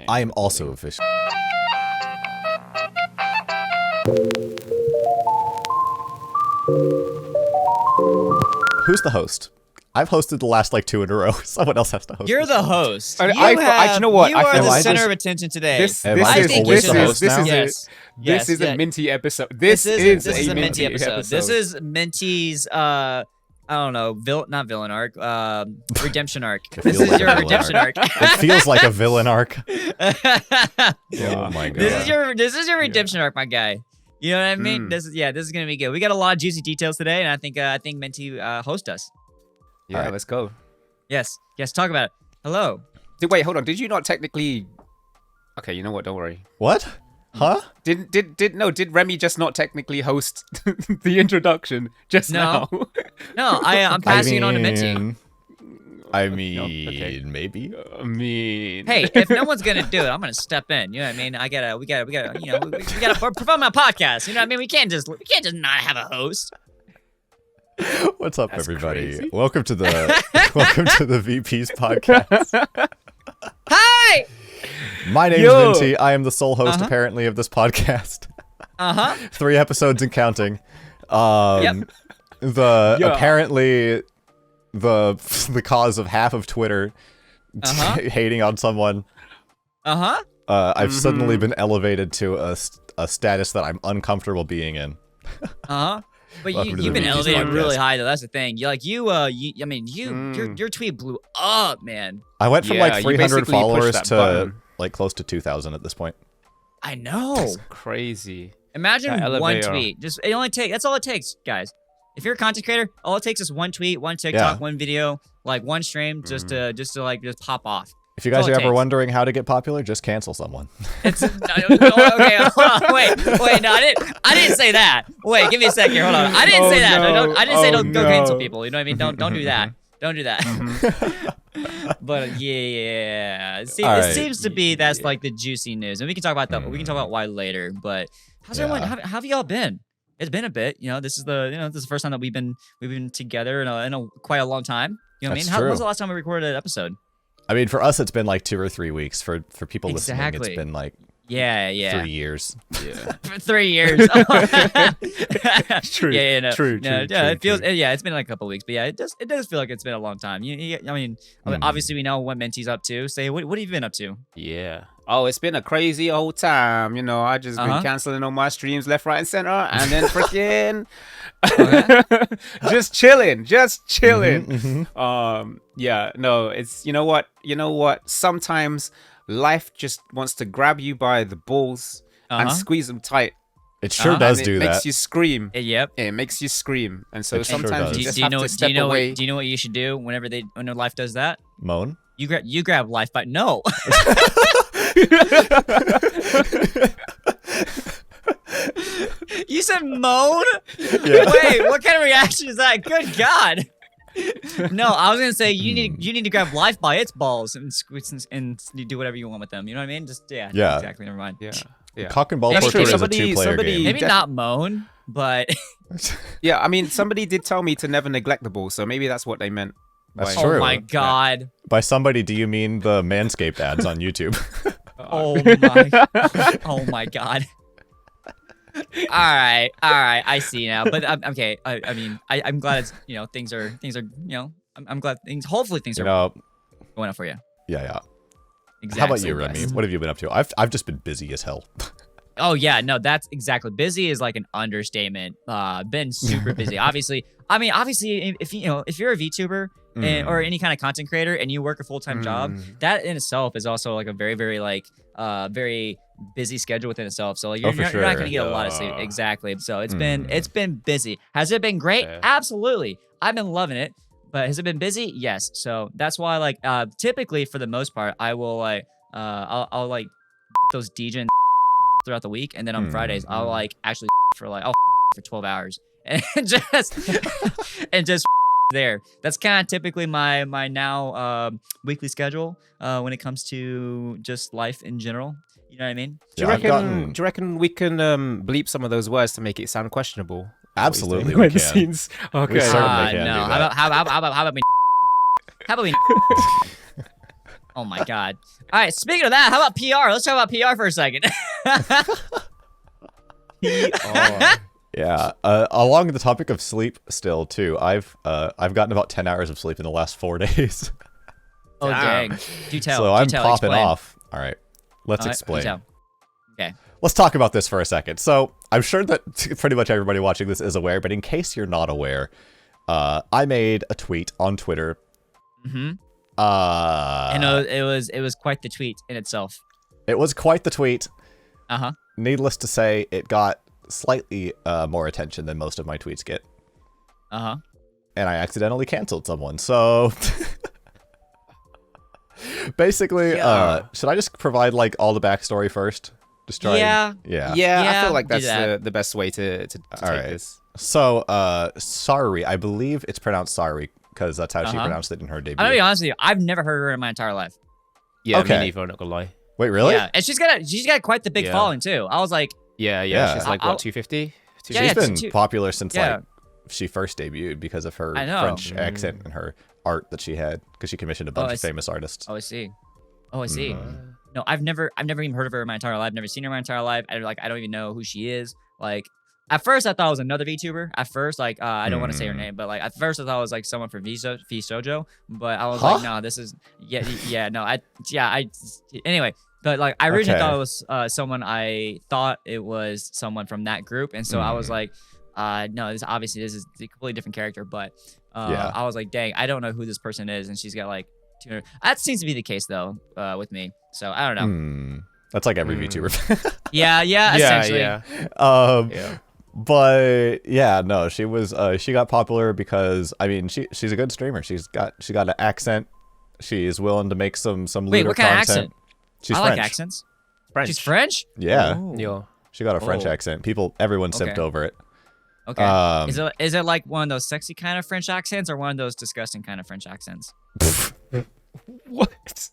I am also a fish. Who's the host? I've hosted the last like 2 in a row. Someone else has to host. You're the host. You know what? You are the center of attention today. This is a Minty episode. This is a Minty episode. This is Minty's I don't know, not villain arc, redemption arc. This is your redemption arc. It feels like a villain arc. Oh my god. This is your redemption arc, my guy. You know what I mean? This is gonna be good. We got a lot of juicy details today, and I think Minty host us. Yeah, right. Let's go. Yes, talk about it. Hello. Wait, hold on. Did you not technically? Okay, you know what? Don't worry. What? Huh? Did Remi just not technically host the introduction just now? No, I'm passing it on to Minty. Maybe. Hey, if no one's gonna do it, I'm gonna step in. You know what I mean? We gotta, you know, we gotta perform my podcast. You know what I mean? We can't just not have a host. What's up, That's everybody? crazy. Welcome to the VPeas Podcast. Hi. My name's Minty. I am the sole host, apparently, of this podcast. 3 episodes and counting. Apparently the cause of half of Twitter hating on someone. I've suddenly been elevated to a status that I'm uncomfortable being in. But you've been elevated really high, though. That's the thing. Your tweet blew up, man. I went from like 300 followers to like close to 2,000 at this point. I know. That's crazy. Imagine one tweet. That's all it takes, guys. If you're a content creator, all it takes is one tweet, one TikTok, one video, like one stream, just to pop off. If you guys are ever wondering how to get popular, just cancel someone. Okay, hold on, wait, no, I didn't say that. Wait, give me a second here, hold on. I didn't say that. I didn't say don't go cancel people. You know what I mean? Don't do that. Don't do that. But yeah, it seems to be that's like the juicy news, and we can talk about that. We can talk about why later. But how's everyone? How have y'all been? It's been a bit. You know, this is the first time that we've been together in a quite a long time. You know what I mean? When was the last time we recorded an eepisode? I mean, for us, it's been like 2 or 3 weeks. For people listening, it's been like 3 years. Yeah, 3 years. True. True. It feels. It's been like a couple weeks, but yeah, it does feel like it's been a long time. I mean, obviously we know what Minty's up to. Say, what have you been up to? Yeah. Oh, it's been a crazy old time. You know, I just been canceling all my streams left, right, and center, and then freaking just chilling. Yeah. No, it's you know what? Sometimes life just wants to grab you by the balls and squeeze them tight. It sure does do that. It makes you scream. Yep. It makes you scream, and so sometimes you just do you have to step away. Do you know what you should do when life does that? Moan. You grab life by no. You said moan? Yeah. Wait, what kind of reaction is that? Good God. No, I was gonna say you need to grab life by its balls and squeeze and you do whatever you want with them. You know what I mean? Just exactly. Never mind. Yeah. Cock and ball poker is a 2-player game. Maybe not moan, but yeah. I mean, somebody did tell me to never neglect the ball, so maybe that's what they meant. That's true. Oh my God. Yeah. By somebody, do you mean the Manscaped ads on YouTube? Oh my God. All right, I see now. But okay. I mean, I'm glad it's things are I'm glad hopefully things are going up for you. Yeah. Exactly. How about you, Remi? What have you been up to? I've just been busy as hell. Oh yeah, no, that's exactly. Busy is like an understatement. Been super busy. Obviously, if you're a VTuber or any kind of content creator and you work a full-time job, that in itself is also like a very, very very busy schedule within itself. So like you're not going to get a lot of sleep. Exactly. So it's been busy. Has it been great? Yeah. Absolutely. I've been loving it. But has it been busy? Yes. So that's why like typically for the most part I will like I'll like those DJ throughout the week, and then on Fridays I'll like actually for 12 hours and just there. That's kind of typically my now weekly schedule when it comes to just life in general. You know what I mean? Do you reckon we can bleep some of those words to make it sound questionable? Absolutely, we can. Scenes? Okay. We certainly can. No. Do that. How about me? How about me? Oh my god. All right, speaking of that, how about PR? Let's talk about PR for a second. Yeah. Along the topic of sleep, still too. I've gotten about 10 hours of sleep in the last 4 days. Oh dang! Do tell. So I'm tell, popping explain. off. All right, let's explain. Do tell. Okay. Let's talk about this for a second. So I'm sure that pretty much everybody watching this is aware, but in case you're not aware, I made a tweet on Twitter. Mm-hmm. And it was quite the tweet in itself. It was quite the tweet. Uh-huh. Needless to say, it got slightly more attention than most of my tweets get. Uh-huh. And I accidentally canceled someone. So basically, should I just provide like all the backstory first? Just try. Yeah. Yeah. I feel like that's the best way to take this. So, Saruei, I believe it's pronounced Saruei because that's how she pronounced it in her debut. I'm gonna be honest with you, I've never heard her in my entire life. Yeah, okay. Me neither, I'm not gonna lie. Wait, really? Yeah, and she's got quite the big following too. I was like, yeah. She's like what, 250? She's been popular since like she first debuted because of her French accent and her art that she had, because she commissioned a bunch of famous artists. Oh, I see. No, I've never even heard of her in my entire life. I've never seen her in my entire life. I don't even know who she is. Like, at first I thought it was another VTuber. At first, like, I don't want to say her name, but like at first I thought it was like someone from VSojo. But I was like, no, this is anyway. But like I originally thought it was someone. I thought it was someone from that group, and so I was like, no, this is a completely different character. But I was like, dang, I don't know who this person is, and she's got like 200. That seems to be the case though with me. So I don't know. That's like every VTuber. yeah, essentially. But yeah, no, she was she got popular because I mean she's a good streamer. She got an accent. She is willing to make some Wait, what kind content. of accent? She's I French. like accents. French. She's French? Yeah. Yo. She got a French accent. Everyone simped over it. Okay. Is it like one of those sexy kind of French accents or one of those disgusting kind of French accents? What?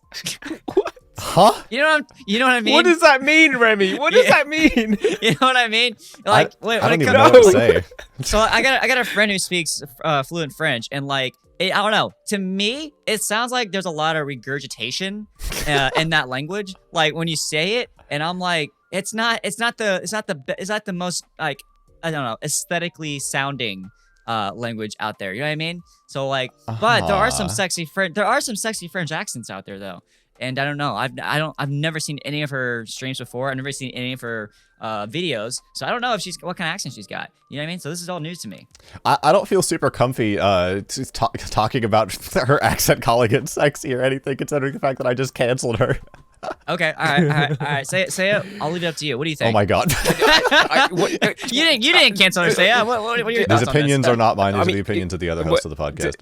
Huh? You know what I mean? What does that mean, Remy? What does that mean? You know what I mean? Like, I don't even know what to say. So I got a friend who speaks fluent French, and like, I don't know. To me, it sounds like there's a lot of regurgitation in that language. Like when you say it, and I'm like, it's not the most like, I don't know, aesthetically sounding language out there. You know what I mean? So like, but there are some sexy French accents out there though. And I don't know. I've never seen any of her streams before. I've never seen any of her videos. So I don't know if what kind of accent she's got. You know what I mean? So this is all news to me. I don't feel super comfy talking about her accent calling it sexy or anything, considering the fact that I just canceled her. Okay, all right. Say it. I'll leave it up to you. What do you think? Oh my god. You didn't cancel her. Say it. What are your thoughts These opinions are not mine. These are the opinions of the other hosts of the podcast.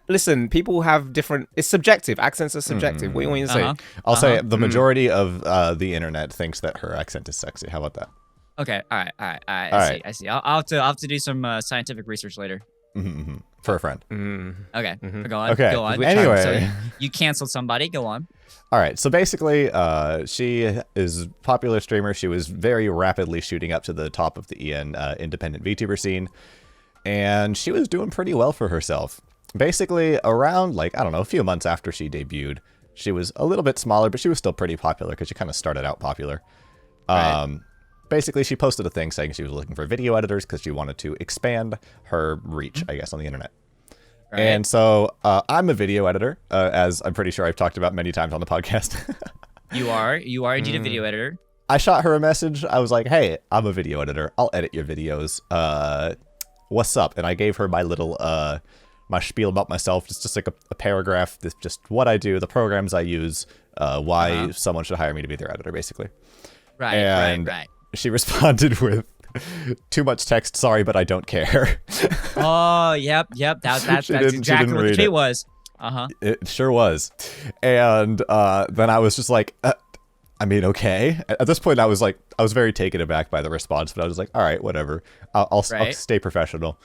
Listen, people have different. It's subjective. Accents are subjective. What do you want to say? I'll say the majority of the internet thinks that her accent is sexy. How about that? Okay. All right. I see. I'll have to do some scientific research later. For a friend. Okay. Go on. Okay. Go on. Anyway. So you canceled somebody. Go on. All right. So basically, she is a popular streamer. She was very rapidly shooting up to the top of the EN independent VTuber scene. And she was doing pretty well for herself. Basically, around, like, I don't know, a few months after she debuted, she was a little bit smaller, but she was still pretty popular because she kind of started out popular. Right. Basically, she posted a thing saying she was looking for video editors because she wanted to expand her reach, I guess, on the internet. Right. And so I'm a video editor, as I'm pretty sure I've talked about many times on the podcast. You are indeed a video editor. I shot her a message. I was like, hey, I'm a video editor. I'll edit your videos. What's up? And I gave her my little my spiel about myself. It's just like a paragraph. That's just what I do, the programs I use, why someone should hire me to be their editor, basically. Right. She responded with, too much text, sorry, but I don't care. Oh, yep. That's exactly what the tweet was. It sure was. And then I was just like, I mean, okay. At this point, I was very taken aback by the response, but I was like, all right, whatever. I'll stay professional.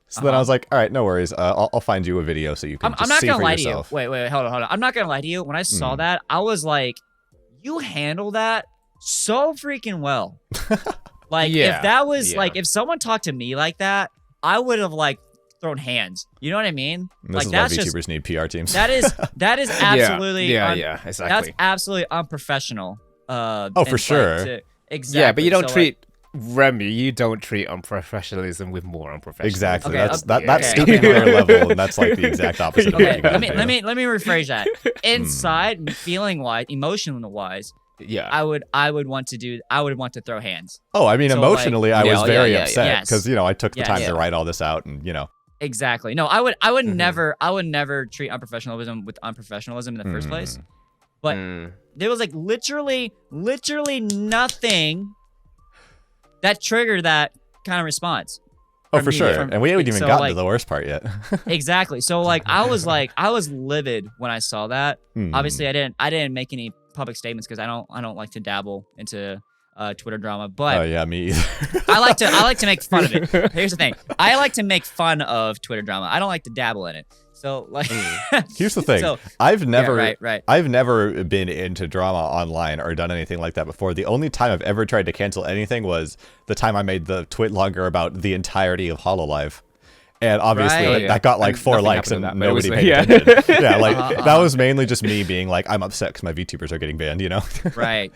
So then I was like, all right, no worries. I'll find you a video so you can just see for yourself. I'm not going to lie to you. Wait, hold on. I'm not going to lie to you. When I saw that, I was like, you handle that so freaking well. Like, if that was, like, if someone talked to me like that, I would have, like, thrown hands. You know what I mean? And this is why VTubers need PR teams. That is absolutely yeah, exactly. That's absolutely unprofessional. For sure. Exactly. Yeah, but you don't treat Remi. You don't treat unprofessionalism with more unprofessionalism. Exactly. Okay, That's stepping to their level, and that's like the exact opposite. Okay, of what you let me rephrase that. Inside, feeling wise, emotional wise, yeah, I would want to throw hands. Oh, I mean, So, emotionally, I was very upset yes. because I took the time Yes. to write all this out, and Exactly. No, I would never treat unprofessionalism with unprofessionalism in the first place. But there was like literally nothing that triggered that kind of response. Oh, for sure. And we haven't even gotten to the worst part yet. Exactly. So like I was livid when I saw that. Obviously, I didn't make any public statements because I don't like to dabble into Twitter drama. But oh yeah, me either. I like to make fun of it. Here's the thing: I like to make fun of Twitter drama. I don't like to dabble in it. So like, here's the thing: so, I've never I've never been into drama online or done anything like that before. The only time I've ever tried to cancel anything was the time I made the twit longer about the entirety of HoloLive. And obviously that got like 4 likes and nobody paid attention. Yeah, like that was mainly just me being like, I'm upset because my VTubers are getting banned, Right.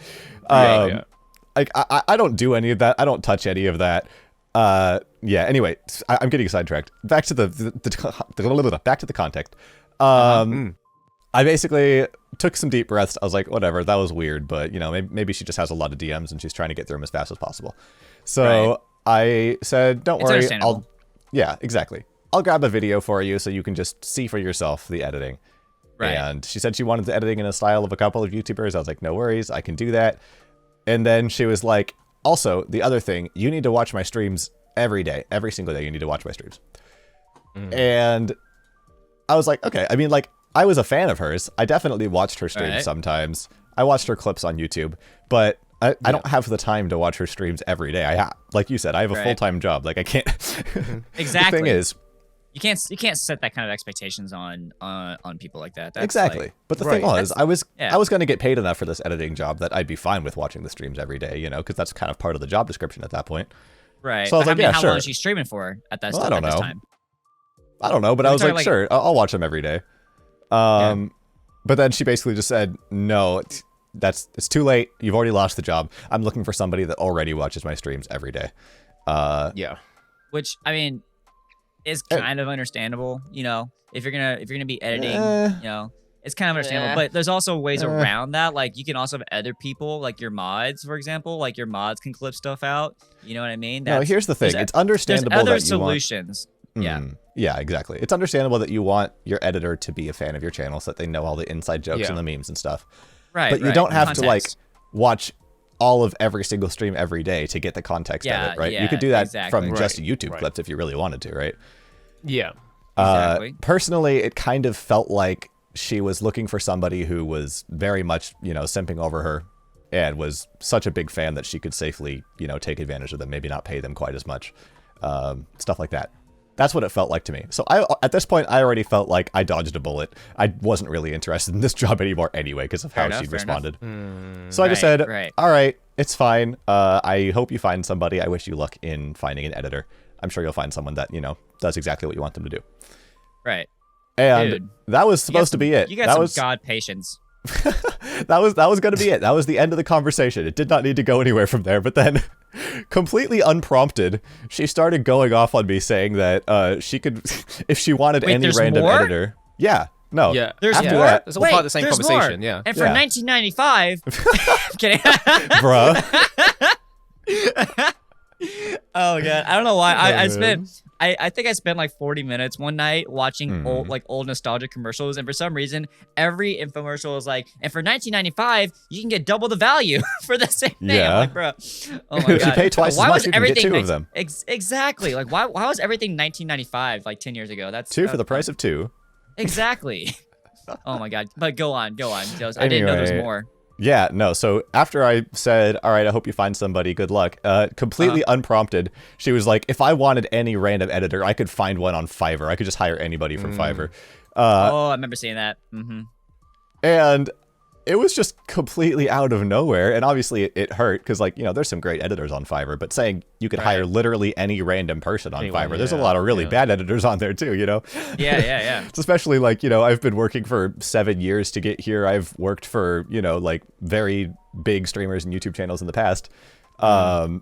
Like I don't do any of that. I don't touch any of that. Yeah. Anyway, I'm getting sidetracked. Back to back to the context. I basically took some deep breaths. I was like, whatever, that was weird, but maybe she just has a lot of DMs and she's trying to get through them as fast as possible. So I said, don't worry, yeah, exactly. I'll grab a video for you so you can just see for yourself the editing. Right. And she said she wanted the editing in a style of a couple of YouTubers. I was like, no worries, I can do that. And then she was like, also, the other thing, you need to watch my streams every day. Every single day you need to watch my streams. And I was like, okay. I mean, like, I was a fan of hers. I definitely watched her streams sometimes. I watched her clips on YouTube, but I don't have the time to watch her streams every day. Like you said, I have a full-time job. Like I can't. Exactly. The thing is, you can't set that kind of expectations on people like that. That's exactly. Like, but the thing was, I was going to get paid enough for this editing job that I'd be fine with watching the streams every day, because that's kind of part of the job description at that point. Right. So I was like, yeah, how sure. long is she streaming for at that I don't know. time? I don't know, but I was like, sure, I'll watch them every day. But then she basically just said, no, it's too late. You've already lost the job. I'm looking for somebody that already watches my streams every day. Which, I mean, is kind of understandable, if you're gonna be editing, it's kind of understandable. But there's also ways around that. Like you can also have other people, like your mods, for example, like your mods can clip stuff out. You know what I mean? No, here's the thing. It's understandable there's other that you solutions. Yeah, exactly. It's understandable that you want your editor to be a fan of your channel so that they know all the inside jokes and the memes and stuff. Right. But you don't have to like watch all of every single stream every day to get the context of it, right? You could do that from just YouTube clips if you really wanted to, right? Yeah. Exactly. Personally, it kind of felt like she was looking for somebody who was very much, simping over her and was such a big fan that she could safely, take advantage of them, maybe not pay them quite as much, stuff like that. That's what it felt like to me. So at this point, I already felt like I dodged a bullet. I wasn't really interested in this job anymore anyway because of how she'd responded. So I just said, all right, it's fine. I hope you find somebody. I wish you luck in finding an editor. I'm sure you'll find someone that, does exactly what you want them to do. Right. And that was supposed to be it. You got some God patience. that was going to be it. That was the end of the conversation. It did not need to go anywhere from there. But then, completely unprompted, she started going off on me saying that she could, if she wanted any random editor. Yeah. No. Yeah. There's after more? That, it's all part of the same conversation. More. Yeah. And for 1995, I'm kidding. Bruh. Oh god, I don't know why. I think I spent like 40 minutes one night watching old nostalgic commercials, and for some reason, every infomercial was like, and for 1995, you can get double the value for the same thing. Yeah. I'm like, bro, oh my god. If you pay twice as much, you can get 2 of them. Exactly. Like, why was everything 1995 like 10 years ago? That's 2 for the price of 2. Exactly. Oh my god. But go on. Jose. I didn't know there was more. Yeah, no, so after I said, all right, I hope you find somebody, good luck, completely unprompted, she was like, if I wanted any random editor, I could find one on Fiverr. I could just hire anybody from Fiverr. I remember seeing that. And it was just completely out of nowhere, and obviously it hurt because, like, you know, there's some great editors on Fiverr, but saying you could hire literally any random person on Fiverr, there's a lot of really bad editors on there too, you know? Yeah. It's especially, like, you know, I've been working for 7 years to get here. I've worked for, you know, like, very big streamers and YouTube channels in the past. I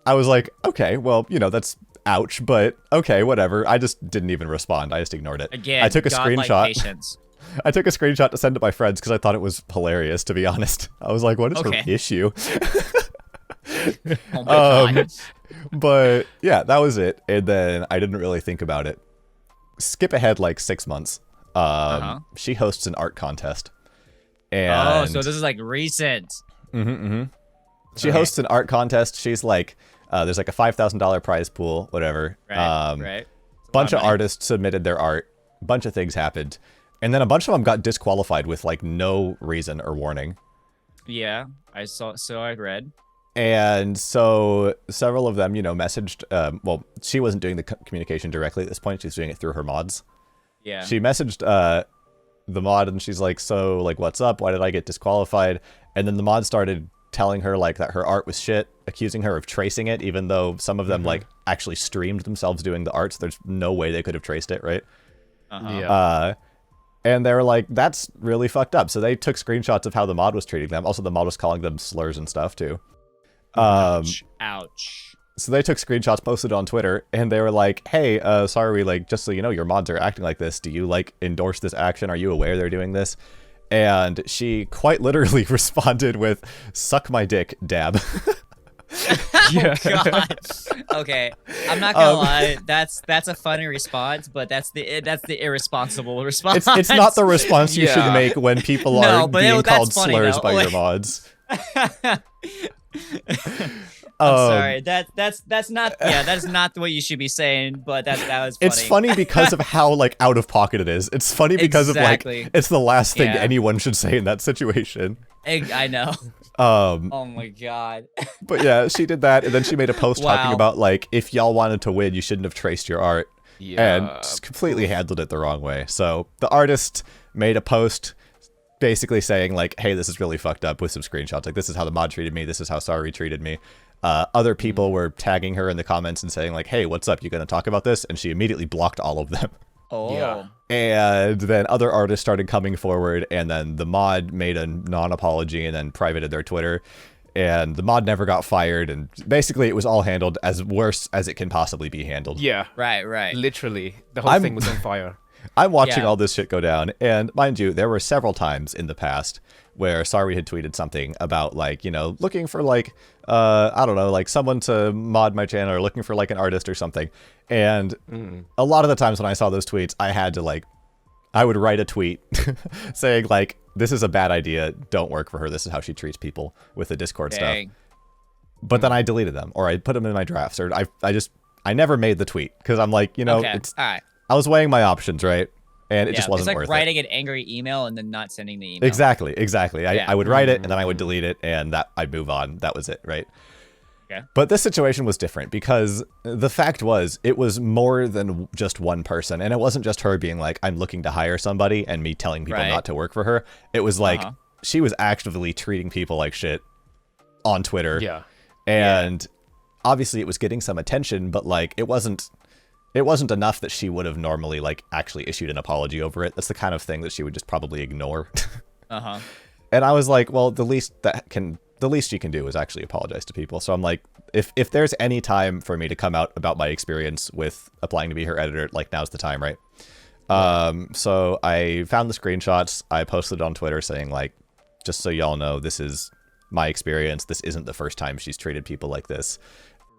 was like, okay, well, you know, that's ouch, but okay, whatever. I just didn't even respond. I just ignored it. Again, I took a screenshot. Patience. I took a screenshot to send to my friends because I thought it was hilarious, to be honest. I was like, what is her issue? Oh my God. But yeah, that was it. And then I didn't really think about it. Skip ahead like 6 months. She hosts an art contest. And so this is like recent. She hosts an art contest. She's like, there's like a $5,000 prize pool, whatever. Right. Bunch of artists submitted their art. Bunch of things happened. And then a bunch of them got disqualified with like no reason or warning. Yeah, I saw. So I read. And so several of them, you know, messaged. Well, she wasn't doing the communication directly at this point. She's doing it through her mods. Yeah. She messaged the mod, and she's like, "So, like, what's up? Why did I get disqualified?" And then the mod started telling her like that her art was shit, accusing her of tracing it, even though some of them like actually streamed themselves doing the art. So there's no way they could have traced it, right? And they were like, that's really fucked up. So they took screenshots of how the mod was treating them. Also, the mod was calling them slurs and stuff, too. Ouch. So they took screenshots, posted on Twitter, and they were like, hey, Saruei, like, just so you know, your mods are acting like this. Do you, like, endorse this action? Are you aware they're doing this? And she quite literally responded with, suck my dick, dab. Oh God. Okay, I'm not gonna lie. That's a funny response, but that's the irresponsible response. It's not the response you should make when people are being called slurs by your mods. I'm sorry. That's not. Yeah, that's not what you should be saying. But that was funny. It's funny because of how like out of pocket it is. It's funny because of like it's the last thing anyone should say in that situation. I know. Oh my God. But yeah, she did that, and then she made a post talking about like, if y'all wanted to win, you shouldn't have traced your art, and just completely handled it the wrong way. So the artist made a post basically saying like, hey, this is really fucked up, with some screenshots. Like, this is how the mod treated me. This is how Saruei treated me. Other people were tagging her in the comments and saying like, hey, what's up? You gonna talk about this? And she immediately blocked all of them. And then other artists started coming forward, and then the mod made a non-apology and then privated their Twitter, and the mod never got fired, and basically it was all handled as worse as it can possibly be handled. Yeah. Right. Literally. The whole thing was on fire. I'm watching all this shit go down, and mind you, there were several times in the past where Saruei had tweeted something about, like, you know, looking for, like, I don't know, like, someone to mod my channel, or looking for, like, an artist or something. And a lot of the times when I saw those tweets, I had to, like, I would write a tweet saying, like, this is a bad idea, don't work for her, this is how she treats people with the Discord stuff. But then I deleted them, or I put them in my drafts, or I never made the tweet, because I'm like, you know, I was weighing my options, right? And it just wasn't worth it. It's like writing an angry email and then not sending the email. Exactly. I would write it, and then I would delete it, and I'd move on. That was it, right? Okay. But this situation was different, because the fact was, it was more than just one person. And it wasn't just her being like, I'm looking to hire somebody, and me telling people not to work for her. It was like, she was actively treating people like shit on Twitter. Yeah. And obviously it was getting some attention, but like, it wasn't enough that she would have normally like actually issued an apology over it. That's the kind of thing that she would just probably ignore. And I was like, well, the least you can do is actually apologize to people. So I'm like, if there's any time for me to come out about my experience with applying to be her editor, like, now's the time, right? So I found the screenshots. I posted on Twitter saying, like, just so y'all know, this is my experience. This isn't the first time she's treated people like this.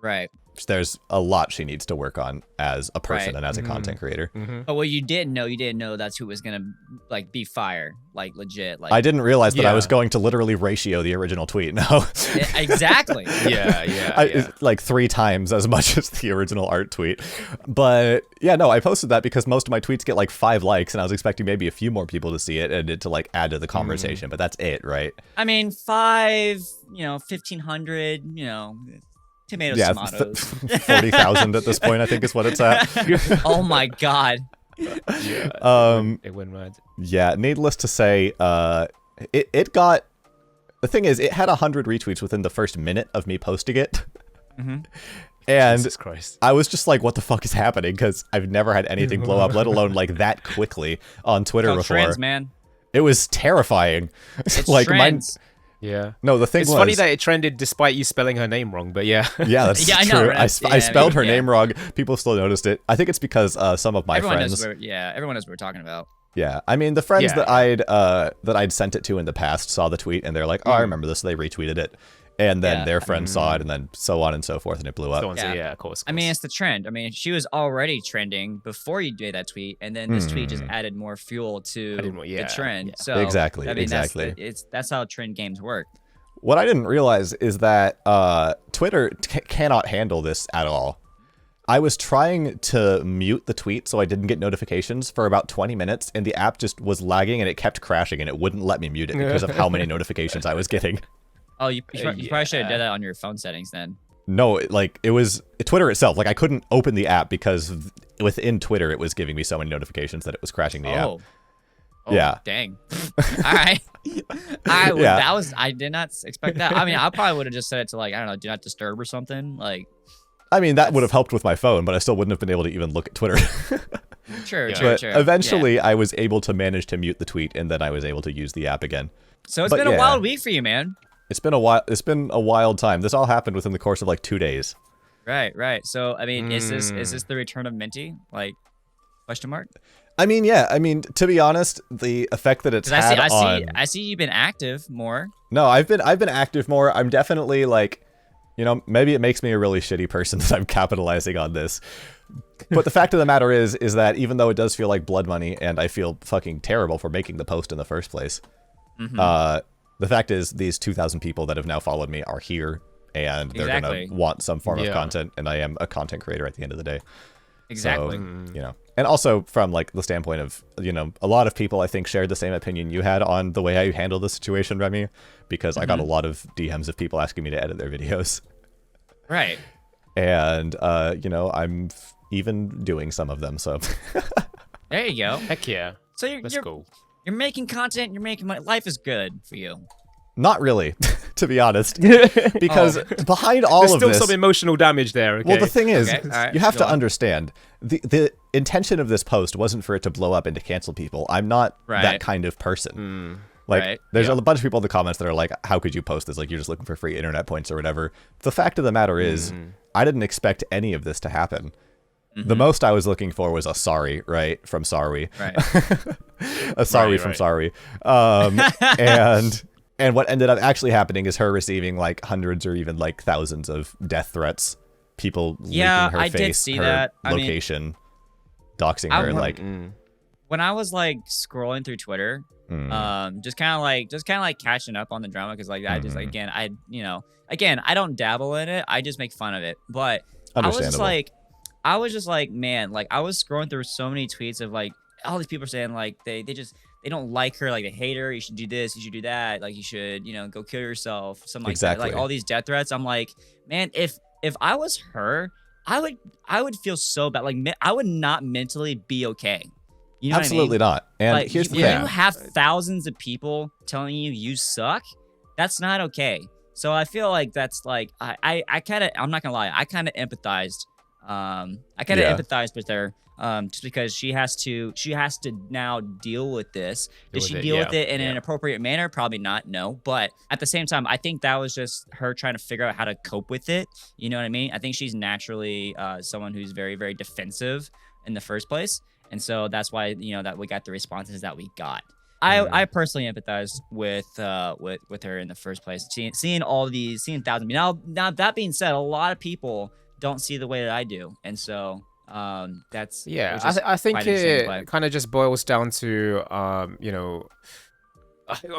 Right. There's a lot she needs to work on as a person and as a content creator. But what you didn't know that's who was gonna like be fired, like legit. Like, I didn't realize that I was going to literally ratio the original tweet. No. Exactly. Like 3 times as much as the original art tweet. But yeah, no, I posted that because most of my tweets get like 5 likes, and I was expecting maybe a few more people to see it and it to like add to the conversation. But that's it, right? I mean, 5, 1,500, tomatoes. 40,000 at this point, I think, is what it's at. Oh my God. It went mad. Yeah, needless to say, It got... The thing is, it had 100 retweets within the first minute of me posting it. Mm-hmm. And Jesus Christ. I was just like, what the fuck is happening? Because I've never had anything blow up, let alone like that quickly on Twitter before. Trends, man. It was terrifying. It's like trends. Yeah. No, the thing it's was... funny that it trended despite you spelling her name wrong, but yeah. Yeah, that's Yeah, I true. know, right? I spelled her name wrong. People still noticed it. I think it's because some of my friends... everyone knows what we're talking about. Yeah, I mean, the friends that I'd sent it to in the past saw the tweet, and they're like, oh, I remember this, so they retweeted it. And then their friends saw it, and then so on and so forth, and it blew up. Yeah, of course. I mean, it's the trend. I mean, she was already trending before you did that tweet, and then this tweet just added more fuel to the trend. Yeah. So exactly. That's how trend games work. What I didn't realize is that Twitter cannot handle this at all. I was trying to mute the tweet so I didn't get notifications for about 20 minutes, and the app just was lagging, and it kept crashing, and it wouldn't let me mute it because of how many notifications I was getting. Oh, you probably should have done that on your phone settings then. No, it was Twitter itself. Like, I couldn't open the app because within Twitter, it was giving me so many notifications that it was crashing the app. Oh, yeah. Dang. All right. I did not expect that. I mean, I probably would have just set it to, like, I don't know, do not disturb or something. Like, I mean, that would have helped with my phone, but I still wouldn't have been able to even look at Twitter. Sure. Eventually, I was able to manage to mute the tweet, and then I was able to use the app again. So it's been a wild week for you, man. It's been a wild time. This all happened within the course of like 2 days. Right. So, I mean, is this the return of Minty? Like, question mark? I mean, yeah. I mean, to be honest, the effect that it's had on... I see you've been active more. No, I've been active more. I'm definitely like, you know, maybe it makes me a really shitty person that I'm capitalizing on this. But the fact of the matter is that even though it does feel like blood money, and I feel fucking terrible for making the post in the first place, the fact is these 2,000 people that have now followed me are here, and they're gonna want some form of content, and I am a content creator at the end of the day. Exactly. So, you know, and also from like the standpoint of, you know, a lot of people I think shared the same opinion you had on the way I handled the situation, Remi, because I got a lot of DMs of people asking me to edit their videos. Right. And, you know, I'm even doing some of them, so. There you go. Heck yeah. So you're cool. You're making content, you're making money. Life is good for you. Not really, to be honest. Because behind all of this... There's still some emotional damage there, okay? Well, the thing is, right, you have to understand, the intention of this post wasn't for it to blow up and to cancel people. I'm not that kind of person. Like, there's a bunch of people in the comments that are like, how could you post this? Like, you're just looking for free internet points or whatever. The fact of the matter is, I didn't expect any of this to happen. The most I was looking for was a sorry, right? From Saruei. Right. A sorry from Saruei. And what ended up actually happening is her receiving like hundreds or even like thousands of death threats. People leaking her face, her location, doxing her. Like, when I was like scrolling through Twitter, just kind of like catching up on the drama, because like I just again I don't dabble in it. I just make fun of it. But I was just like, man, like I was scrolling through so many tweets of like all these people saying like they don't like her, like they hate her, you should do this, you should do that, like you should, you know, go kill yourself, something like that. Like all these death threats. I'm like, man, if I was her, I would feel so bad. Like I would not mentally be okay. You know Absolutely what I mean? not. And like, here's the thing. You have thousands of people telling you suck. That's not okay. So I feel like that's like I'm not gonna lie, I kind of empathized. Empathized with her, just because she has to now deal with this. Did she deal with it in an appropriate manner? Probably not. No, but at the same time, I think that was just her trying to figure out how to cope with it. You know what I mean? I think she's naturally someone who's very, very defensive in the first place, and so that's why that we got the responses that we got. I personally empathized with her in the first place. Seeing thousands. Now that being said, a lot of people don't see the way that I do, and so that's I think it kind of just boils down to I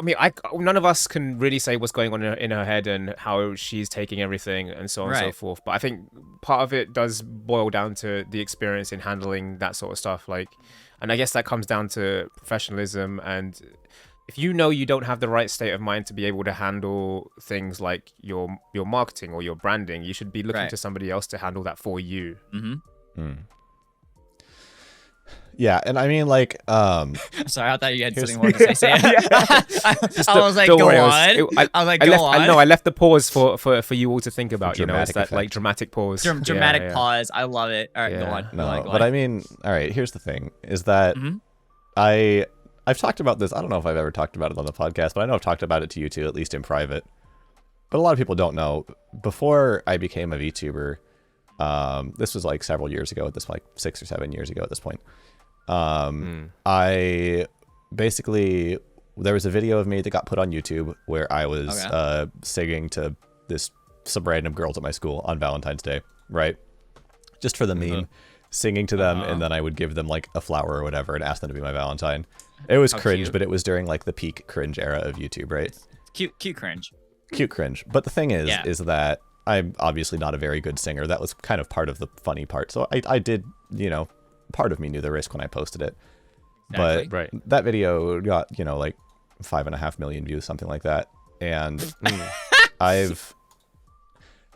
mean, none of us can really say what's going on in her head and how she's taking everything and so on and so forth, but I think part of it does boil down to the experience in handling that sort of stuff, like, and I guess that comes down to professionalism. And if you know you don't have the right state of mind to be able to handle things like your marketing or your branding, you should be looking to somebody else to handle that for you. Yeah, and I mean, like, Sorry, I thought you had something more to say. I was like, go on. I was like, go on. I left the pause for you all to think it's that effect. like dramatic pause. Dramatic pause. I love it. All right, go on. No, but I mean, all right, here's the thing, is that I've talked about this. I don't know if I've ever talked about it on the podcast, but I know I've talked about it to you too, at least in private. But a lot of people don't know. Before I became a VTuber, this was like several years ago at this point, like 6 or 7 years ago at this point. I basically, there was a video of me that got put on YouTube where I was singing to some random girls at my school on Valentine's Day, right? Just for the meme, singing to them, and then I would give them like a flower or whatever and ask them to be my Valentine. It was cringe, cute. but it was during like the peak cringe era of YouTube, right? Cute cringe. Cute cringe. But the thing is that I'm obviously not a very good singer. That was kind of part of the funny part. So I did, part of me knew the risk when I posted it. Exactly. But that video got, like 5.5 million views, something like that. And I've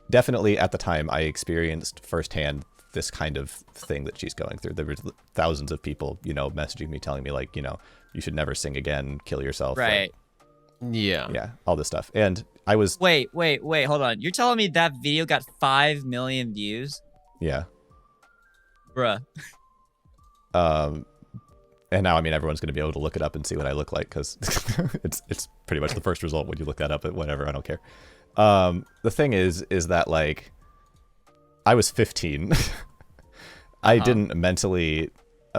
definitely, at the time, I experienced firsthand this kind of thing that she's going through. There were thousands of people, messaging me, telling me, like, you should never sing again, kill yourself. Right. Yeah, all this stuff. And I was... Wait, hold on. You're telling me that video got 5 million views? Yeah. Bruh. And now, I mean, everyone's going to be able to look it up and see what I look like, because it's pretty much the first result when you look that up, but whatever, I don't care. The thing is that, like, I was 15. I didn't mentally...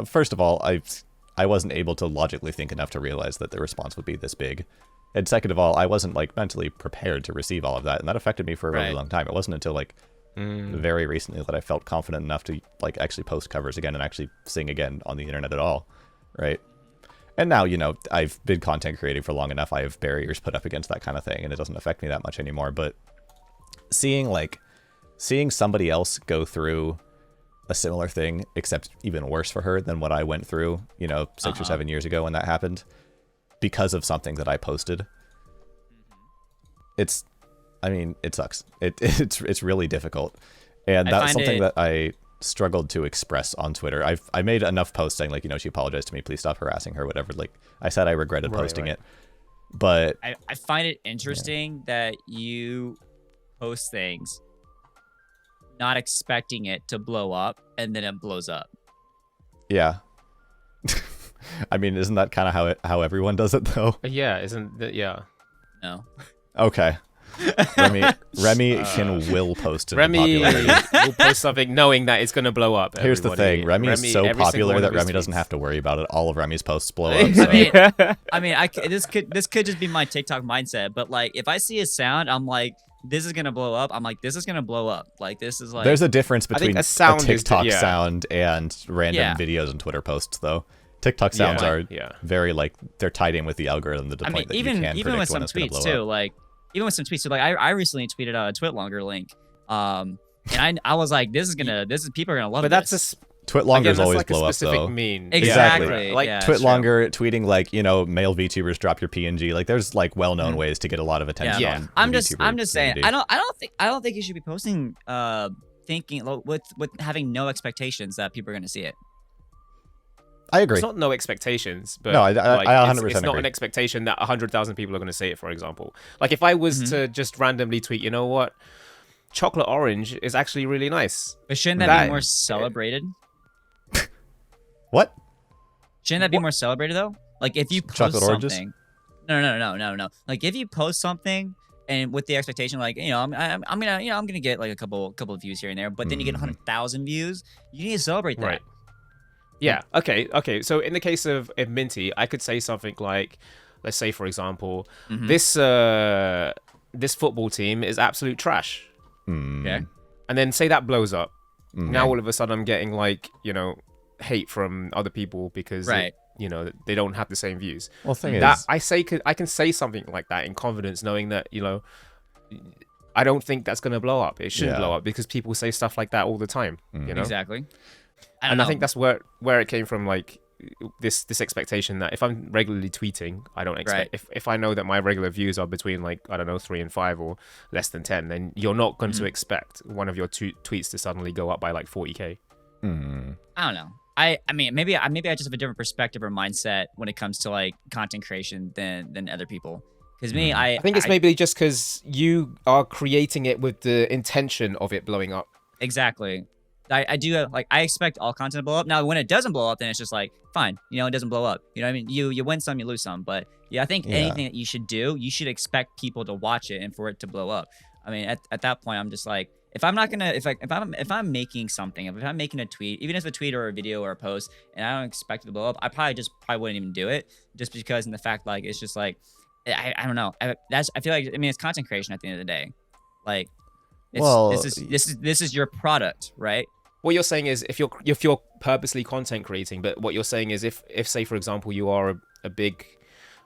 first of all, I wasn't able to logically think enough to realize that the response would be this big. And second of all, I wasn't, like, mentally prepared to receive all of that, and that affected me for a really long time. It wasn't until, like, very recently that I felt confident enough to, like, actually post covers again and actually sing again on the internet at all, right? And now, I've been content creating for long enough. I have barriers put up against that kind of thing, and it doesn't affect me that much anymore. But seeing somebody else go through a similar thing, except even worse for her than what I went through, 6 or 7 years ago when that happened, because of something that I posted, it sucks. It's really difficult. And that's something that I struggled to express on Twitter. I made enough posts saying, like, she apologized to me, please stop harassing her, whatever. Like, I said I regretted posting it. But I find it interesting that you post things not expecting it to blow up, and then it blows up. Yeah. I mean, isn't that kind of how everyone does it, though? Yeah, isn't that, yeah. No. Okay. Remi can will post it. Remi will post something knowing that it's going to blow up. Here's the thing. Remi is so popular that Remi doesn't have to worry about it. All of Remi's posts blow up. So. This could just be my TikTok mindset, but, like, if I see a sound, I'm like, this is gonna blow up. I'm like, this is gonna blow up. Like, this is like... There's a difference between a TikTok sound and random videos and Twitter posts, though. TikTok sounds are very, like, they're tied in with the algorithm to the point that you can predict when it's gonna blow up. Like, even with some tweets too, like, I recently tweeted out a TwitLonger link, and I was like, people are gonna love it. But that's TwitLongers always like blow a up, though. Meme. Exactly. Like, TwitLonger tweeting, like, male VTubers drop your PNG. Like, there's, like, well-known ways to get a lot of attention on I'm the just VTuber saying, community. I don't think you should be posting thinking with having no expectations that people are gonna see it. I agree. It's not no expectations, but no, I 100% it's not agree. an expectation that 100,000 people are going to say it, for example. Like, if I was to just randomly tweet, you know what? Chocolate orange is actually really nice. But shouldn't that be more celebrated? What? Shouldn't that be more celebrated, though? Like, if you post chocolate oranges? something... No. Like, if you post something and with the expectation, like, I'm gonna get, like, a couple of views here and there, but then you get 100,000 views, you need to celebrate that. Right. Yeah. Okay. So in the case of Minty, I could say something like, let's say, for example, this football team is absolute trash. Okay. And then say that blows up. Now all of a sudden I'm getting, like, hate from other people because they don't have the same views. Well, the thing is, I can say something like that in confidence, knowing that I don't think that's gonna blow up. It shouldn't blow up because people say stuff like that all the time. Exactly. I think that's where it came from, like, this expectation that if I'm regularly tweeting, I don't expect if I know that my regular views are between, like, I don't know, 3 and 5 or less than 10, then you're not going to expect one of your tweets to suddenly go up by, like, 40k. I don't know. I mean, maybe I just have a different perspective or mindset when it comes to like content creation than other people. Because me, I think it's maybe just because you are creating it with the intention of it blowing up. Exactly. I do like I expect all content to blow up. Now, when it doesn't blow up, then it's just like fine, it doesn't blow up. You know what I mean? You win some, you lose some. But yeah, I think anything that you should do, you should expect people to watch it and for it to blow up. I mean, at that point, I'm just like, if I'm not gonna, if I'm making something, if I'm making a tweet, even if it's a tweet or a video or a post, and I don't expect it to blow up, I probably wouldn't even do it, just because in the fact like it's just like, I don't know. I feel like it's content creation at the end of the day, like. This is your product, right? What you're saying is if you're purposely content creating, but what you're saying is if say for example you are a big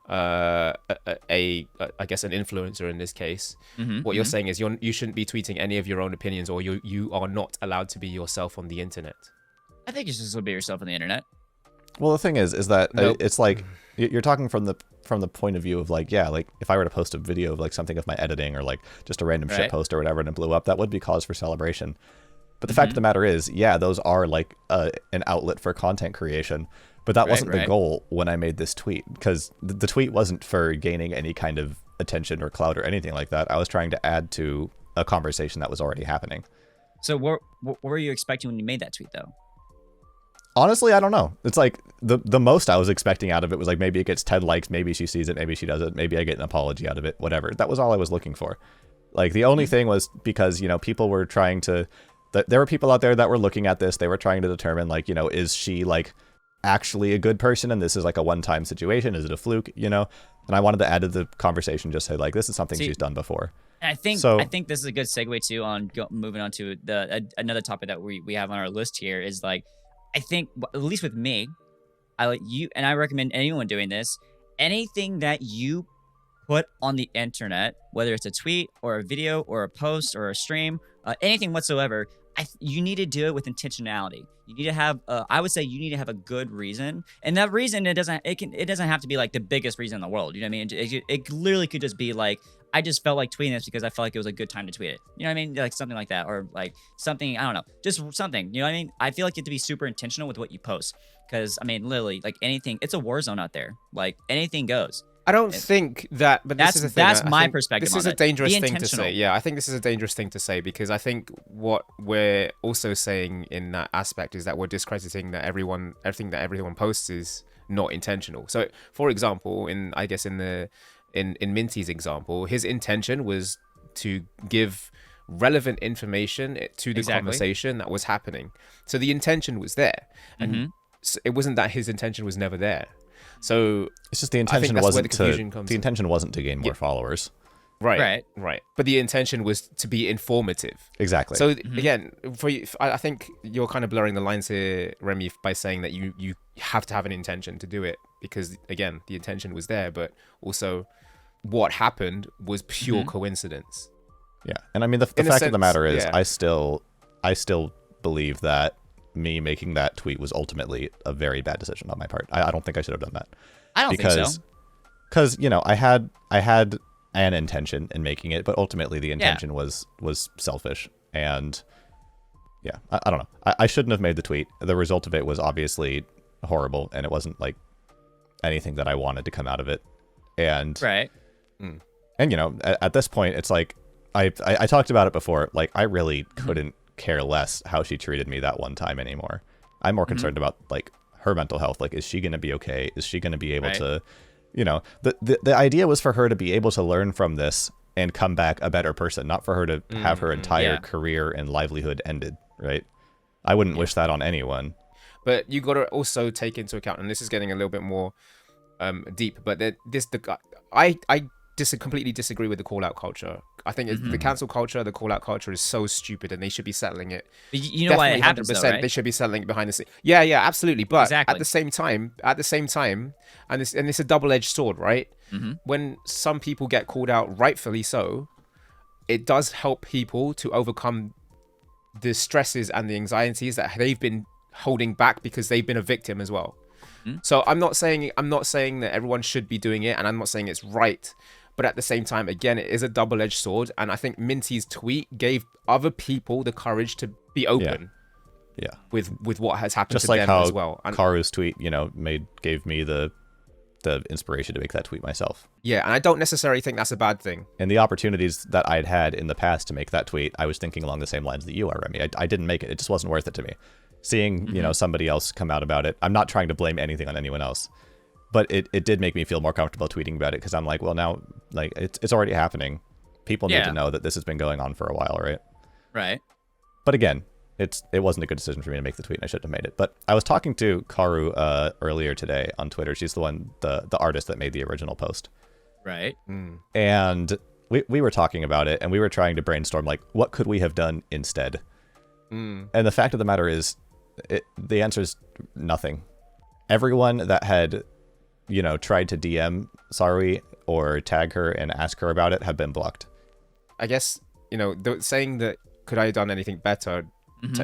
I guess an influencer in this case, what you're saying is you shouldn't be tweeting any of your own opinions, or you are not allowed to be yourself on the internet. I think you should still be yourself on the internet. Well, the thing is that it's like you're talking from the point of view of like, yeah, like if I were to post a video of like something of my editing or like just a random shit post or whatever and it blew up, that would be cause for celebration. But the fact of the matter is, yeah, those are like an outlet for content creation. But that wasn't the goal when I made this tweet, because the tweet wasn't for gaining any kind of attention or clout or anything like that. I was trying to add to a conversation that was already happening. So what were you expecting when you made that tweet, though? Honestly, I don't know. It's like the most I was expecting out of it was like maybe it gets 10 likes, maybe she sees it, maybe she doesn't, maybe I get an apology out of it, whatever. That was all I was looking for. Like the only thing was because, people were trying to... There were people out there that were looking at this. They were trying to determine, like, is she, like, actually a good person and this is, like, a one-time situation? Is it a fluke, And I wanted to add to the conversation, just say, like, this is something she's done before. I think this is a good segue, too, on moving on to another topic that we have on our list here is, like, I think, at least with me, I recommend anyone doing this, anything that you put on the internet, whether it's a tweet or a video or a post or a stream, anything whatsoever, you need to do it with intentionality. You need to have, I would say, you need to have a good reason, and that reason it doesn't have to be like the biggest reason in the world. You know what I mean? It literally could just be like, I just felt like tweeting this because I felt like it was a good time to tweet it. You know what I mean? Like something like that, or like something, I don't know, just something. You know what I mean? I feel like you have to be super intentional with what you post, because I mean, literally, like anything, it's a war zone out there. Like anything goes. I don't think that, but this is the thing. That's my perspective. This is a dangerous thing to say. Yeah, I think this is a dangerous thing to say, because I think what we're also saying in that aspect is that we're discrediting that everything that everyone posts is not intentional. So, for example, in Minty's example, his intention was to give relevant information to the conversation that was happening. So the intention was there, and it wasn't that his intention was never there. So it's just the intention wasn't to gain more followers. Right. But the intention was to be informative. Exactly. So again, I think you're kind of blurring the lines here, Remi, by saying that you have to have an intention to do it, because again, the intention was there, but also what happened was pure coincidence. Yeah, and I mean the fact of the matter is, I still believe that me making that tweet was ultimately a very bad decision on my part. I don't think I should have done that. I don't think so. Because I had an intention in making it, but ultimately the intention was selfish, and I don't know. I shouldn't have made the tweet. The result of it was obviously horrible, and it wasn't like anything that I wanted to come out of it. And and at this point, it's like I talked about it before. Like I really couldn't care less how she treated me that one time anymore. I'm more concerned about like her mental health. Like, is she going to be okay? Is she going to be able to, the idea was for her to be able to learn from this and come back a better person, not for her to have her entire career and livelihood ended. Right. I wouldn't wish that on anyone. But you got to also take into account, and this is getting a little bit more deep, but I completely disagree with the call out culture. I think the cancel culture, the call out culture is so stupid, and they should be settling it. You know why it happens, though, right? They should be settling it behind the scenes. Yeah, absolutely. But at the same time, and it's a double-edged sword, right? When some people get called out, rightfully so, it does help people to overcome the stresses and the anxieties that they've been holding back because they've been a victim as well. So I'm not saying that everyone should be doing it, and I'm not saying it's right. But at the same time, again, it is a double-edged sword. And I think Minty's tweet gave other people the courage to be open. Yeah. With what has happened just to like them how as well. And Karu's tweet, gave me the inspiration to make that tweet myself. yeah, and I don't necessarily think that's a bad thing. And the opportunities that I'd had in the past to make that tweet, I was thinking along the same lines that you are, Remi. I didn't make it. It just wasn't worth it to me. Seeing, somebody else come out about it, I'm not trying to blame anything on anyone else. But it did make me feel more comfortable tweeting about it because I'm like, well, now, like, it's already happening. People need to know that this has been going on for a while, right? Right. But again, it wasn't a good decision for me to make the tweet, and I shouldn't have made it. But I was talking to Karu earlier today on Twitter. She's the one, the artist that made the original post. Right. And we were talking about it, and we were trying to brainstorm, like, what could we have done instead? And the fact of the matter is, the answer is nothing. Everyone that had, tried to DM Saruei or tag her and ask her about it have been blocked. I guess, saying that could I have done anything better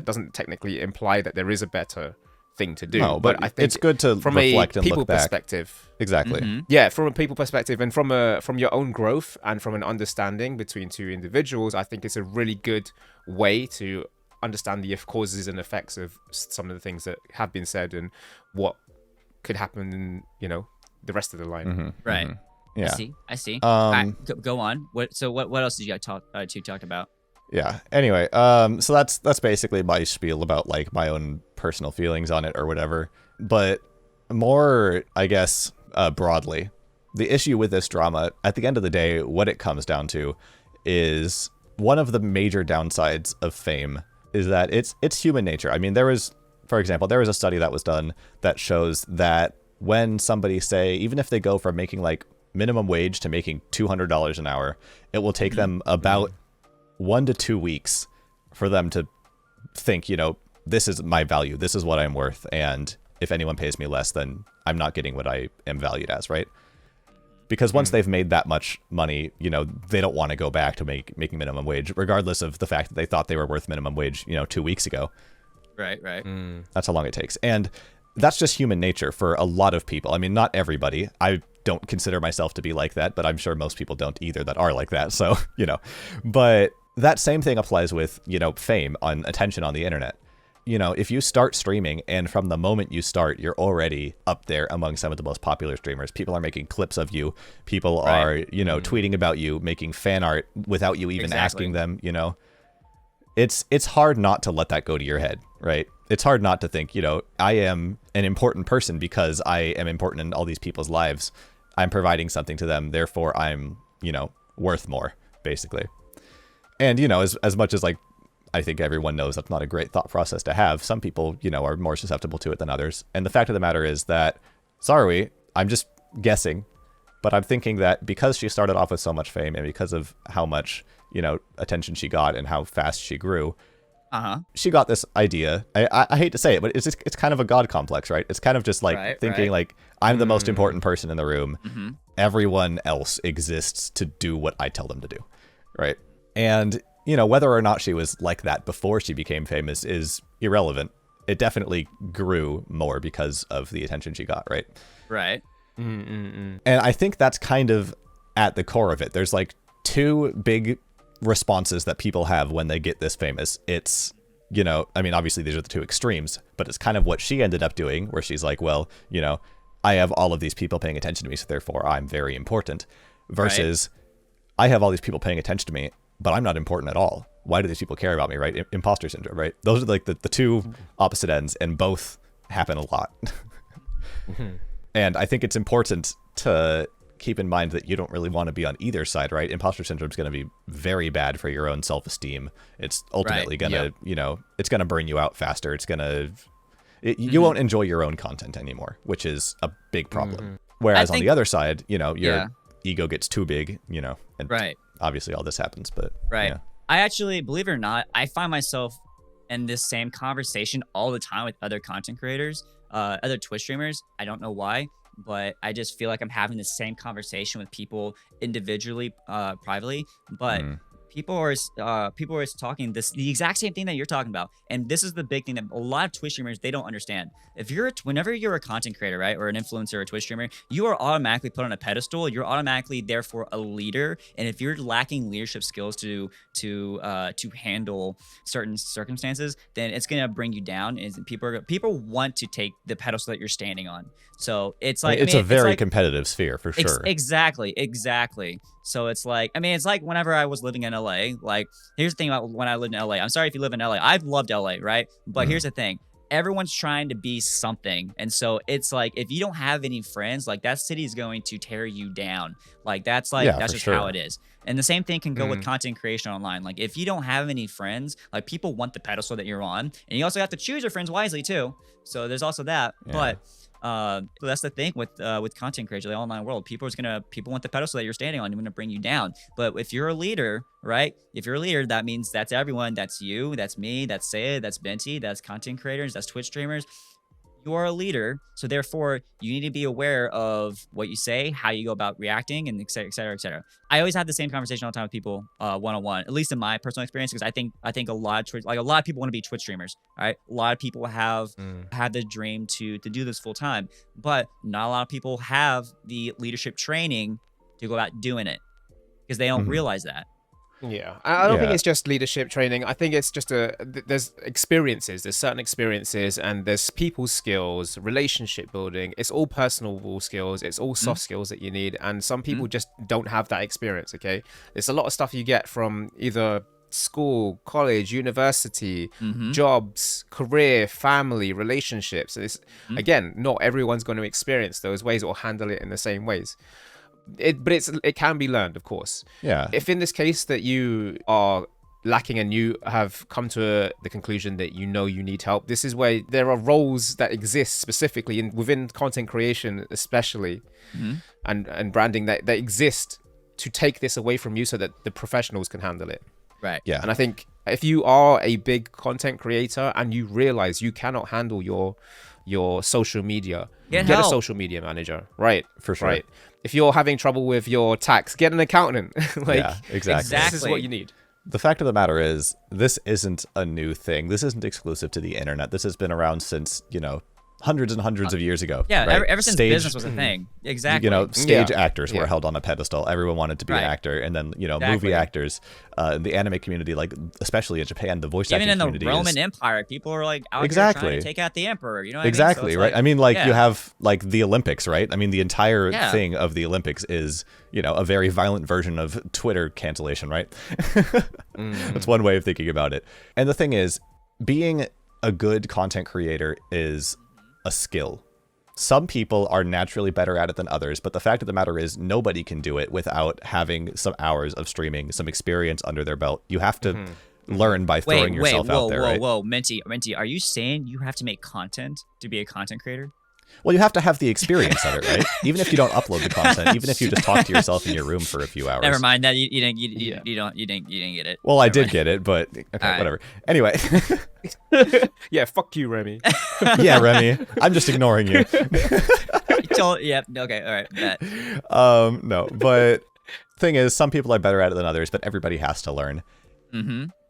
doesn't technically imply that there is a better thing to do. No, but I think it's good to from reflect a and people look back. perspective. Exactly. Yeah, from a people perspective and from your own growth and from an understanding between two individuals, I think it's a really good way to understand the causes and effects of some of the things that have been said and what could happen in, the rest of the line. Right. Yeah. I see. Go on. What else did you talk about? Yeah. Anyway, so that's basically my spiel about like my own personal feelings on it or whatever. But more, I guess, broadly, the issue with this drama, at the end of the day, what it comes down to is one of the major downsides of fame is that it's human nature. I mean, for example, there was a study that was done that shows that when somebody, say, even if they go from making like minimum wage to making $200 an hour, it will take them about 1 to 2 weeks for them to think, this is my value, this is what I'm worth, and if anyone pays me less, then I'm not getting what I am valued as, right? Because once they've made that much money, they don't want to go back to making minimum wage, regardless of the fact that they thought they were worth minimum wage, 2 weeks ago. Right. That's how long it takes. And that's just human nature for a lot of people. I mean, not everybody. I don't consider myself to be like that, but I'm sure most people don't either that are like that. So, but that same thing applies with, fame on attention on the internet. If you start streaming and from the moment you start, you're already up there among some of the most popular streamers. People are making clips of you. People are, tweeting about you, making fan art without you even asking them, It's hard not to let that go to your head, right? It's hard not to think, I am an important person because I am important in all these people's lives. I'm providing something to them. Therefore, I'm, worth more, basically. And, as much as like, I think everyone knows that's not a great thought process to have. Some people, are more susceptible to it than others. And the fact of the matter is that Saruei, I'm just guessing, but I'm thinking that because she started off with so much fame and because of how much, attention she got and how fast she grew, she got this idea. I hate to say it, but it's kind of a god complex, right? It's kind of just like thinking like I'm the most important person in the room. Everyone else exists to do what I tell them to do, right? And whether or not she was like that before she became famous is irrelevant. It definitely grew more because of the attention she got, right? Right. And I think that's kind of at the core of it. There's like two big responses that people have when they get this famous. It's, obviously these are the two extremes, but it's kind of what she ended up doing where she's like, well, I have all of these people paying attention to me, so therefore I'm very important, versus I have all these people paying attention to me, but I'm not important at all. Why do these people care about me, right? Imposter syndrome, right? Those are like the two opposite ends, and both happen a lot. And I think it's important to keep in mind that you don't really want to be on either side, right? Imposter syndrome is going to be very bad for your own self-esteem. It's ultimately going to, it's going to burn you out faster. It's going to, you won't enjoy your own content anymore, which is a big problem. Whereas on the other side, your ego gets too big, and obviously all this happens, but yeah. I actually, believe it or not, I find myself in this same conversation all the time with other content creators, other Twitch streamers. I don't know why, but I just feel like I'm having the same conversation with people individually, privately, but people are talking the exact same thing that you're talking about, and this is the big thing that a lot of Twitch streamers, they don't understand. Whenever you're a content creator, right, or an influencer or a Twitch streamer, you are automatically put on a pedestal. You're automatically therefore a leader, and if you're lacking leadership skills to handle certain circumstances, then it's gonna bring you down. And people want to take the pedestal that you're standing on. So it's like, it's a very competitive sphere for sure. Exactly. So it's like, it's like whenever I was living in LA, like, here's the thing about when I lived in LA. I'm sorry if you live in LA. I've loved LA, right? But here's the thing. Everyone's trying to be something. And so it's like, if you don't have any friends, like, that city is going to tear you down. Like, that's just how it is. And the same thing can go with content creation online. Like, if you don't have any friends, like, people want the pedestal that you're on. And you also have to choose your friends wisely too. So there's also that. Yeah. But that's the thing with content creation, the online world. People want the pedestal that you're standing on. They're gonna bring you down. But if you're a leader, right? If you're a leader, that means that's everyone. That's you. That's me. That's Seuh. That's Benti. That's content creators. That's Twitch streamers. You are a leader, so therefore you need to be aware of what you say, how you go about reacting, and et cetera, et cetera, et cetera. I always have the same conversation all the time with people, one-on-one, at least in my personal experience, because I think a lot of people want to be Twitch streamers. All right, a lot of people have the dream to do this full time, but not a lot of people have the leadership training to go about doing it because they don't realize that. Yeah, I don't think it's just leadership training. I think it's just there's certain experiences, and there's people skills, relationship building. It's all personal skills. It's all soft skills that you need. And some people just don't have that experience, okay? There's a lot of stuff you get from either school, college, university, jobs, career, family, relationships. It's, again, not everyone's going to experience those ways or handle it in the same ways. It can be learned, of course. Yeah. If in this case that you are lacking and you have come to the conclusion that you need help, this is where there are roles that exist specifically within content creation, especially, and branding that exist to take this away from you so that the professionals can handle it. Right. Yeah. And I think if you are a big content creator and you realize you cannot handle your social media, get a social media manager. Right. For sure. Right. If you're having trouble with your tax, get an accountant. Yeah, exactly. This is what you need. The fact of the matter is, this isn't a new thing. This isn't exclusive to the internet. This has been around since, hundreds and hundreds of years ago. Yeah, right? ever since business was a thing. Exactly. Stage actors were held on a pedestal. Everyone wanted to be an actor. And then, movie actors, the anime community, like, especially in Japan, the voice acting community. Even in the Roman Empire, people are like out here trying to take out the emperor. You know what I mean? So right? You have like the Olympics, right? The entire thing of the Olympics is, a very violent version of Twitter cancellation, right? That's one way of thinking about it. And the thing is, being a good content creator is a skill. Some people are naturally better at it than others, but the fact of the matter is nobody can do it without having some hours of streaming, some experience under their belt. You have to learn by throwing yourself out there, right? Whoa, Minti, are you saying you have to make content to be a content creator? Well, you have to have the experience of it, right? Even if you don't upload the content, even if you just talk to yourself in your room for a few hours. Never mind that you didn't get it. Well, I did get it, but okay, whatever. Anyway. Yeah, fuck you, Remi. Yeah, Remi. I'm just ignoring you. Okay, all right. Bet. No, but thing is, some people are better at it than others, but everybody has to learn.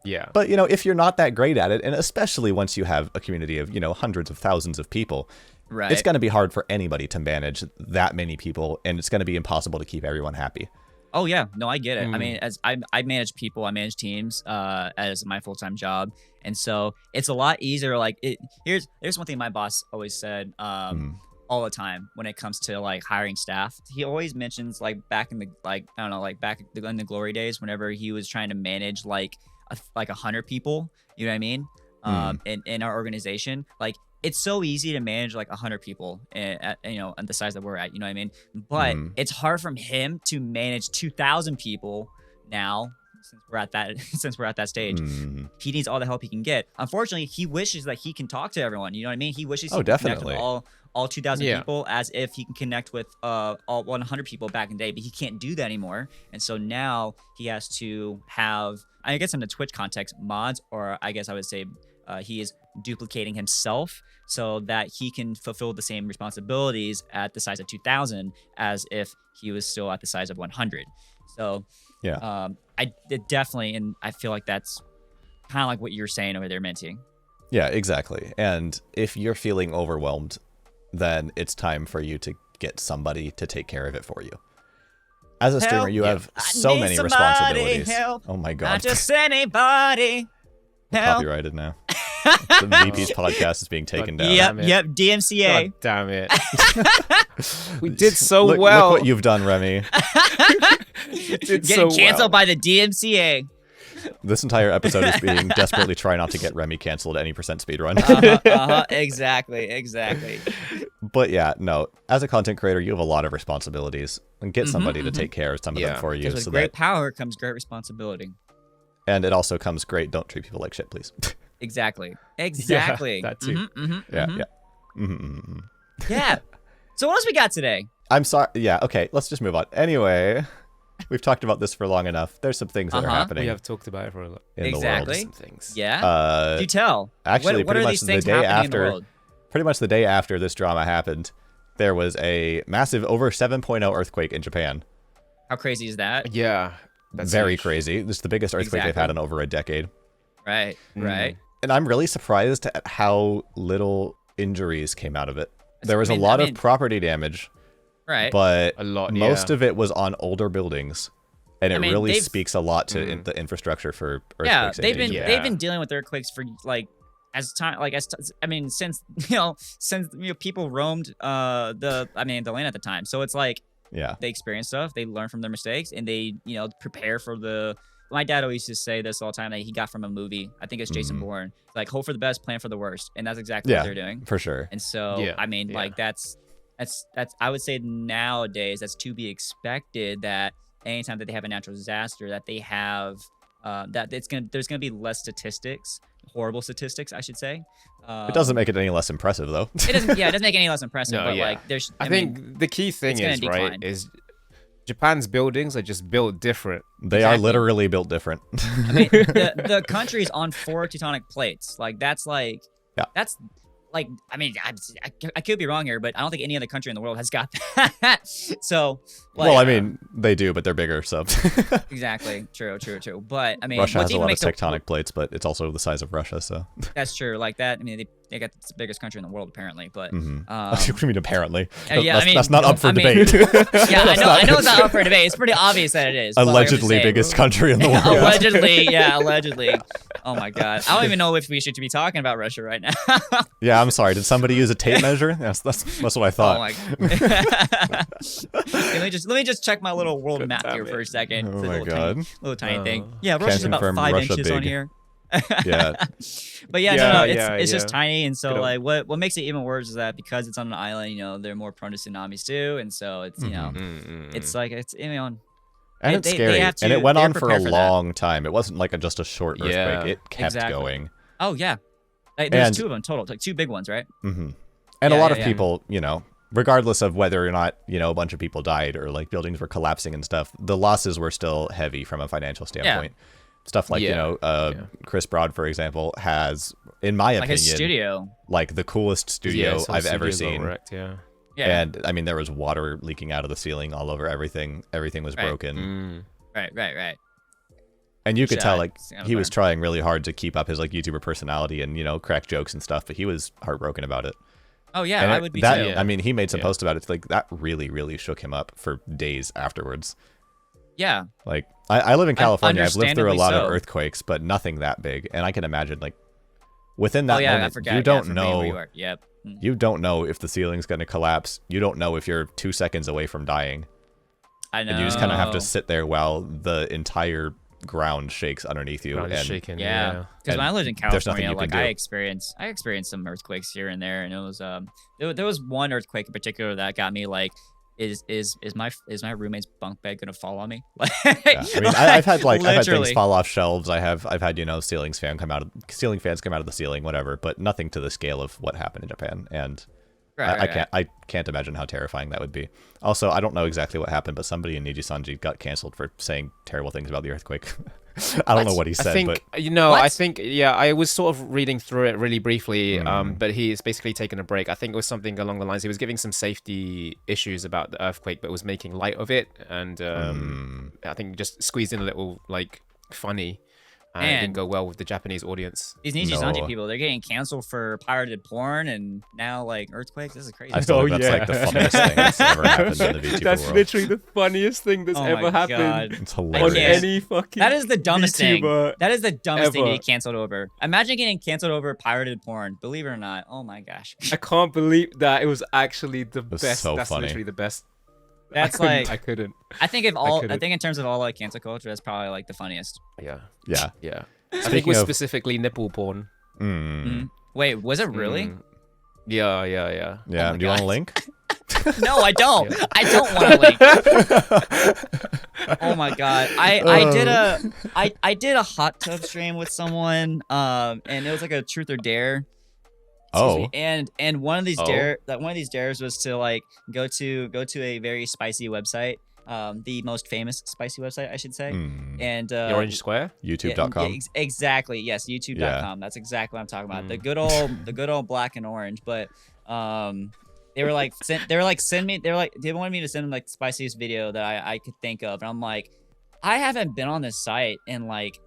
Yeah. But, if you're not that great at it, and especially once you have a community of, hundreds of thousands of people, right, it's going to be hard for anybody to manage that many people, and it's going to be impossible to keep everyone happy. Oh, yeah. No, I get it. As I manage people, I manage teams as my full-time job. And so it's a lot easier. Like, here's one thing my boss always said all the time when it comes to, like, hiring staff. He always mentions, like, back in the, like, I don't know, like, back in the glory days, whenever he was trying to manage, like 100 people, you know what I mean? In our organization, like, it's so easy to manage like 100 people at the size that we're at, you know what I mean? But it's hard for him to manage 2,000 people now since we're at that stage. He needs all the help he can get. Unfortunately, he wishes that he can talk to everyone, you know what I mean? He wishes he could connect with all 2,000 people as if he can connect with all 100 people back in the day, but he can't do that anymore. And so now he has to have, I guess in the Twitch context, mods, or I guess I would say he is duplicating himself so that he can fulfill the same responsibilities at the size of 2000 as if he was still at the size of 100. So yeah, definitely, and I feel like that's kind of like what you're saying over there, Minty. Yeah, exactly. And if you're feeling overwhelmed, then it's time for you to get somebody to take care of it for you. As a streamer, you have so many responsibilities. Help. Oh my god. Not just anybody. Help. Copyrighted now. The VPeas podcast is being taken down. Yep, DMCA. God damn it. We did so well. Look what you've done, Remi. Getting canceled by the DMCA. This entire episode is being desperately try not to get Remi canceled at any percent speedrun. Exactly. But yeah, no. As a content creator, you have a lot of responsibilities, and get somebody to take care of some of them for you. Because with great power comes great responsibility. And it also comes great. Don't treat people like shit, please. Exactly. Yeah, that too. Yeah. So what else we got today? I'm sorry. Yeah. Okay. Let's just move on. Anyway, we've talked about this for long enough. There's some things that are happening. We have talked about it for a lot. In the world. Some things. Yeah. Do tell. Actually, what pretty are much these the things day happening after. in the world? Pretty much the day after this drama happened, there was a massive over 7.0 earthquake in Japan. How crazy is that? Yeah. That's very huge. crazy. This is the biggest earthquake they've had in over a decade. Right. And I'm really surprised at how little injuries came out of it. There was a lot of property damage. Right. But a lot, most of it was on older buildings. And it really speaks a lot to the infrastructure for earthquakes. Yeah, they've been dealing with earthquakes for since people roamed the land at the time. So it's like they experience stuff, they learn from their mistakes, and they prepare for the. My dad always used to say this all the time that he got from a movie. I think it's Jason Bourne. Like, hope for the best, plan for the worst, and that's exactly what they're doing for sure. And so like that's I would say nowadays that's to be expected, that anytime that they have a natural disaster, that they have there's gonna be less statistics, horrible statistics, I should say. It doesn't make it any less impressive, though. It doesn't. Yeah, it doesn't make it any less impressive. But like, there's. I think the key thing is Japan's buildings are just built different. They are literally built different. I mean, the country's on 4 tectonic plates. Like that's like that's. Like, I mean, I could be wrong here, but I don't think any other country in the world has got that. So, like, well, I mean, they do, but they're bigger, so. Exactly. True. But, I mean, Russia has a lot of tectonic plates, but it's also the size of Russia, so. That's true. Like that, I mean, they got the biggest country in the world, apparently, but. What do you mean, apparently? That's not up for debate. Yeah, I know it's not up for debate. It's pretty obvious that it is. Allegedly biggest country in the world. Allegedly. Oh my God. I don't even know if we should be talking about Russia right now. Yeah, I'm sorry. Did somebody use a tape measure? That's what I thought. Oh my. let me just check my little world map here for a second. Oh my God. Little tiny thing. Yeah, Russia's about 5 inches on here. Yeah. But it's just tiny, and so like what makes it even worse is that because it's on an island, they're more prone to tsunamis too, and so it's it's like it's and it's scary, and it went on for a long time. It wasn't like just a short earthquake. It kept going. Oh yeah. There's 2 of them total, like 2 big ones, right? Mm-hmm. And a lot of people, regardless of whether or not, a bunch of people died or like buildings were collapsing and stuff, the losses were still heavy from a financial standpoint. Stuff like, Chris Broad, for example, has, in my opinion, his studio, like the coolest studio I've ever seen. Wrecked, And I mean, there was water leaking out of the ceiling all over everything. Everything was broken. Right. And you could tell, like, he was trying really hard to keep up his, like, YouTuber personality and, crack jokes and stuff, but he was heartbroken about it. Oh, yeah, and I would be too. I mean, he made some posts about it. It's like, that really, really shook him up for days afterwards. Yeah. Like, I live in California. I've lived through a lot of earthquakes, but nothing that big. And I can imagine, like, within that moment, you don't know. You don't know if the ceiling's going to collapse. You don't know if you're 2 seconds away from dying. I know. And you just kind of have to sit there while the entire ground shakes underneath you. Shaking, because when I lived in California, like I experienced some earthquakes here and there, and it was there was one earthquake in particular that got me like, is my roommate's bunk bed gonna fall on me? I mean, I've had things fall off shelves. I've had ceiling fans come out of the ceiling, whatever, but nothing to the scale of what happened in Japan. And I can't imagine how terrifying that would be. Also, I don't know exactly what happened, but somebody in Nijisanji got canceled for saying terrible things about the earthquake. I don't know what he said, but I think I was sort of reading through it really briefly, but he's basically taken a break. I think it was something along the lines, he was giving some safety issues about the earthquake, but was making light of it, and I think just squeezed in a little like funny. And it didn't go well with the Japanese audience. These Nijisanji people, they're getting canceled for pirated porn and now like earthquakes. This is crazy. I still think that's like the funniest thing that's ever happened in the VTuber That's world. literally the funniest thing that's ever happened. God. It's hilarious. On any fucking That is the dumbest thing. That is the dumbest thing to ever. get canceled over. Imagine getting canceled over pirated porn. Believe it or not. Oh my gosh. I can't believe that it was actually the best. So that's funny. literally the best. That's I couldn't. I think in terms of all like cancel culture, that's probably like the funniest. Yeah. Yeah. I think it was specifically nipple porn. Wait, was it really? Yeah. Yeah. Oh Do you want a link? No, I don't. I don't want a link. Oh my god. I did a hot tub stream with someone, and it was like a truth or dare. Oh. And one of these dares was to like go to a very spicy website. The most famous spicy website, I should say. And The Orange Square? YouTube.com. Yeah, exactly. Yes, YouTube.com. Yeah. That's exactly what I'm talking about. The good old black and orange. But they wanted me to send them like the spiciest video that I could think of. And I'm like, I haven't been on this site in like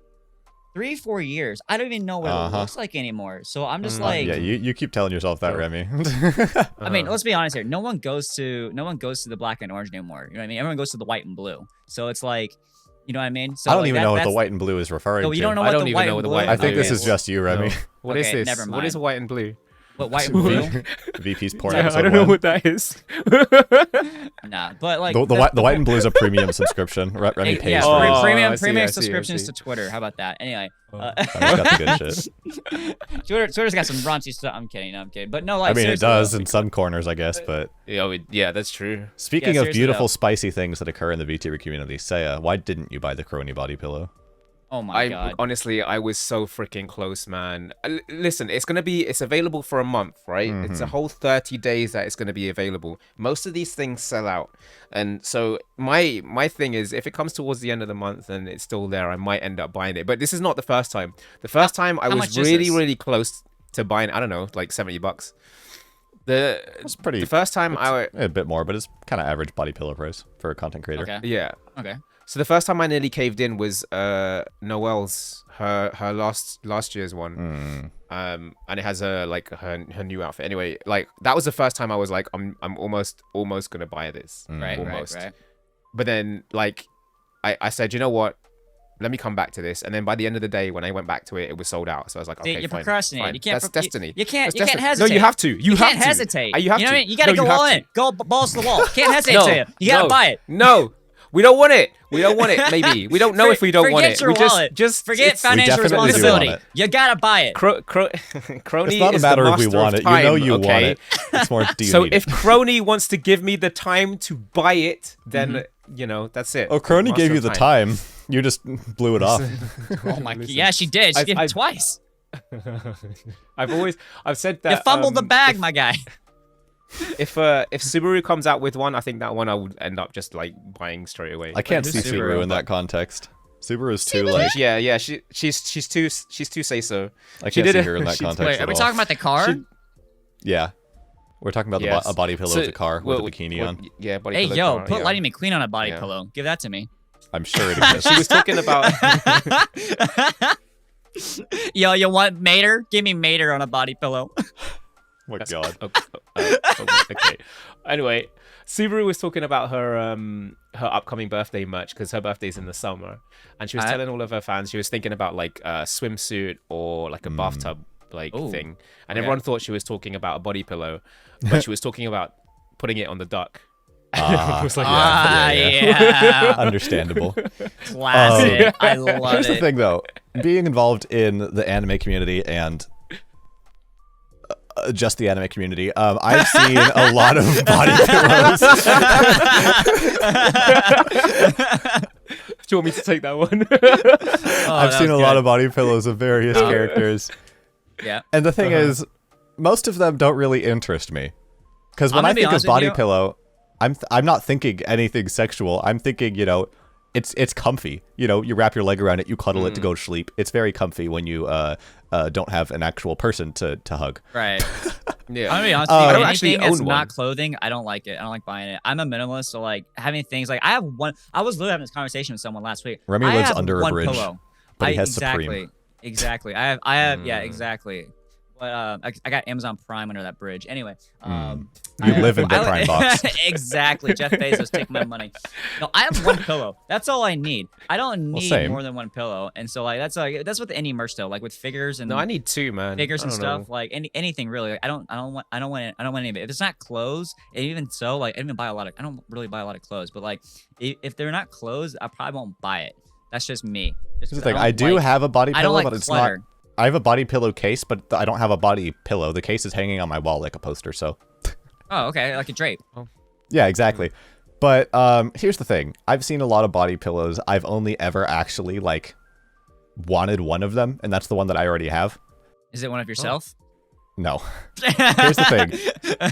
3-4 years. I don't even know what it looks like anymore. So I'm just like, yeah, you keep telling yourself that, Remi. I mean, let's be honest here. No one goes to the black and orange anymore. You know what I mean? Everyone goes to the white and blue. So it's like, you know what I mean? So I don't even know what the white and blue is referring to. You don't know what the white and blue is. I think this is just you, Remi. No. What is this? Never mind. What is white and blue? What, white and blue? VPeas porn Yeah, episode I don't know 1. what that is. Nah, but like the white and blue is a premium subscription. Remi pays for it. premium I see. subscriptions to Twitter. How about that? Anyway, Remi's got the good shit. Twitter's got some raunchy stuff. I'm kidding. But no, like I mean, it seriously, does in some corners, I guess. But Yeah, that's true. speaking Yeah, of seriously, beautiful, though. spicy things that occur in the VTuber community, Seuh, why didn't you buy the crony body pillow? Oh my god. Honestly, I was so freaking close, man. Listen, it's available for a month, right? It's a whole 30 days that it's going to be available. Most of these things sell out. And so my thing is, if it comes towards the end of the month and it's still there, I might end up buying it. But this is not the first time. The first time I was really close to buying, I don't know, like $70. It's pretty. The first time a bit more, but it's kind of average body pillow price for a content creator. Okay. Yeah. Okay. So the first time I nearly caved in was Noelle's, her last year's one, and it has her new outfit. Anyway, like that was the first time I was like, I'm almost gonna buy this, almost. Right. But then like I said, you know what? Let me come back to this. And then by the end of the day, when I went back to it, it was sold out. So I was like, okay, you're fine. procrastinating. You can't. That's destiny. You can't Destiny. hesitate. No, you have to. You have can't to. hesitate. You have know to. what I mean? You gotta go all in. Go balls to the wall. Can't hesitate. No, You gotta buy it. No. We don't want it. We don't want it. Maybe we don't know if we don't want it. Forget your wallet. Just forget financial definitely do responsibility. want it. You gotta buy it. Crony It's not a is matter the if we master want of it. time, You know you okay? want it. It's more, do you So need if it? Crony wants to give me the time to buy it, then you know that's it. Oh, Crony Master gave you of the time. You just blew it off. Oh my god. Yeah, she did. She did it twice. I've said that You fumbled the bag, my guy. If Subaru comes out with one, I think that one I would end up just like buying straight away. I can't see Subaru in that context. Subaru's too like. Yeah. She's too say so. I can't see her in that context. Wait, are we at talking all. about the car? Yeah, we're talking about a body pillow with a car with a bikini on. Yeah, body Hey, pillow yo, car, put yeah. Lightning McQueen on a body pillow. Give that to me. I'm sure it exists. She was talking about. Yo, you want Mater? Give me Mater on a body pillow. Oh my god. Okay. Anyway, Subaru was talking about her upcoming birthday merch because her birthday's in the summer, and she was telling all of her fans she was thinking about like a swimsuit or like a bathtub thing, and everyone thought she was talking about a body pillow, but she was talking about putting it on the duck. Was like, yeah. Understandable. Classic. I love Here's it. the thing, though. Being involved in the anime community and just the anime community, I've seen a lot of body pillows. Do you want me to take that one? I've seen a lot of body pillows of various characters. Yeah. And the thing is, most of them don't really interest me. Because when I think of body pillow, I'm not thinking anything sexual. I'm thinking, you know, it's comfy. You know, you wrap your leg around it, you cuddle it to go to sleep. It's very comfy when you don't have an actual person to hug. Right. Yeah. I'm gonna be honest with you. Anything that's not clothing, I don't like it. I don't like buying it. I'm a minimalist, so like having things like I was literally having this conversation with someone last week. Remi lives under a bridge, pillow. but he has Supreme. Exactly. I have. Yeah. Exactly. But I got Amazon Prime under that bridge. Anyway, you live in the Prime box. Exactly. Jeff Bezos, take my money. No, I have one pillow. That's all I need. I don't need more than one pillow. And so like that's with any merch though. Like with figures and no, I need two, man. Figures and stuff. Like anything really. Like, I don't want any of it. If it's not clothes, and even so, like I don't really buy a lot of clothes. But like if they're not clothes, I probably won't buy it. That's just me. Here's the thing. I do have a body pillow, but it's not. I have a body pillow case, but I don't have a body pillow. The case is hanging on my wall like a poster, so. Oh, okay, like a drape. Oh. Yeah, exactly. But here's the thing. I've seen a lot of body pillows. I've only ever actually, like, wanted one of them, and that's the one that I already have. Is it one of yourself? No. Here's the thing.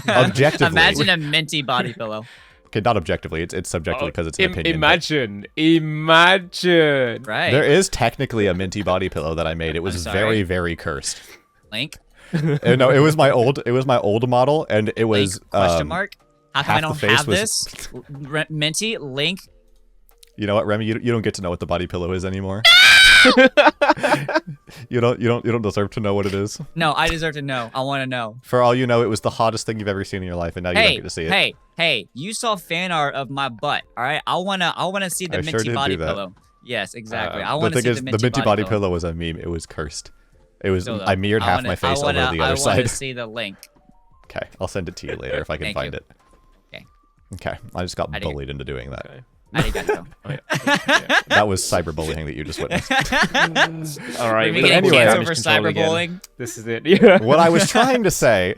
Objectively. Imagine a minty body pillow. Okay, not objectively. It's subjectively because it's an opinion. Imagine. Right. There is technically a minty body pillow that I made. It was very, very cursed. Link? No, it was my old model, and it was Link, question mark? How come I don't have this? Minty, Link. You know what, Remi? You don't get to know what the body pillow is anymore. You don't deserve to know what it is. No, I deserve to know. I want to know. For all you know, it was the hottest thing you've ever seen in your life, and now you don't get to see it. Hey! You saw fan art of my butt. All right, I wanna see the minty body pillow. Yes, exactly. I want to see the minty body pillow. Was a meme. It was cursed. It was. I mirrored half my face over the other side. I want to see the link. Okay, I'll send it to you later if I can find it. Okay. Okay, I just got bullied into doing that. Okay. Arigato. That was cyberbullying that you just witnessed. All right. We getting canceled for cyberbullying. This is it. Yeah. What I was trying to say,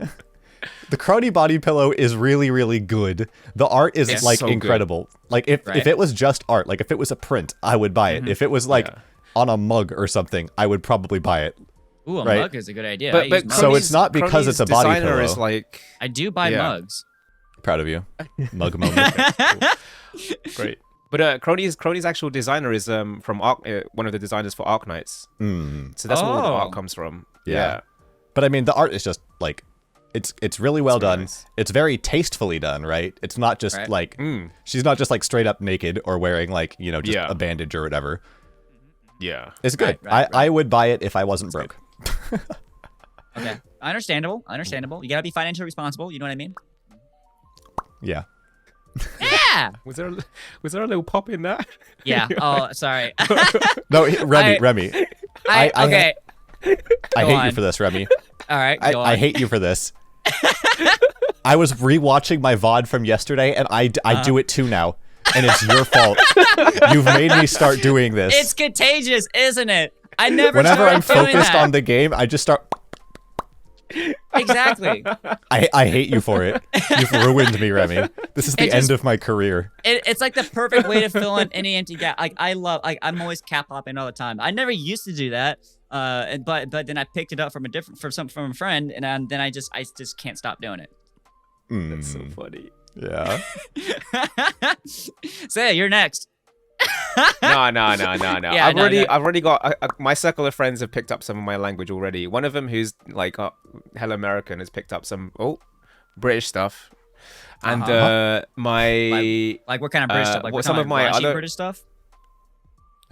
the crony body pillow is really, really good. The art is like so incredible. Good. Like if it was just art, like if it was a print, I would buy it. If it was like on a mug or something, I would probably buy it. Ooh, a mug is a good idea. But so it's not because it's a body pillow. Is like, I do buy mugs. Proud of you. Mug moment. Great. But Crony's actual designer is from Arc, one of the designers for Arknights. So that's where all the art comes from. Yeah. But I mean, the art is just like, it's really well done. Nice. It's very tastefully done, right? It's not just like she's not just like straight up naked or wearing like just a bandage or whatever. Yeah, it's good. I would buy it if I wasn't broke. Okay, understandable. You gotta be financially responsible. You know what I mean? Yeah. Yeah. Was there a little pop in that? Yeah. Oh, sorry. No, Remi. Okay. I hate you for this, Remi. All right. I hate you for this. I was rewatching my VOD from yesterday, and I do it too now, and it's your fault. You've made me start doing this. It's contagious, isn't it? I never. Whenever I'm focused on the game, I just start. Exactly. I hate you for it. You've ruined me, Remi. This is the end of my career. It's like the perfect way to fill in any empty gap. Like I'm always cap hopping all the time. I never used to do that. But then I picked it up from a friend, and then I just can't stop doing it. That's so funny. Yeah. Say, you're next. No. Yeah, I've already got my circle of friends have picked up some of my language already. One of them, who's like hella American, has picked up some British stuff, and my like what kind of British stuff? Like some of my other British stuff.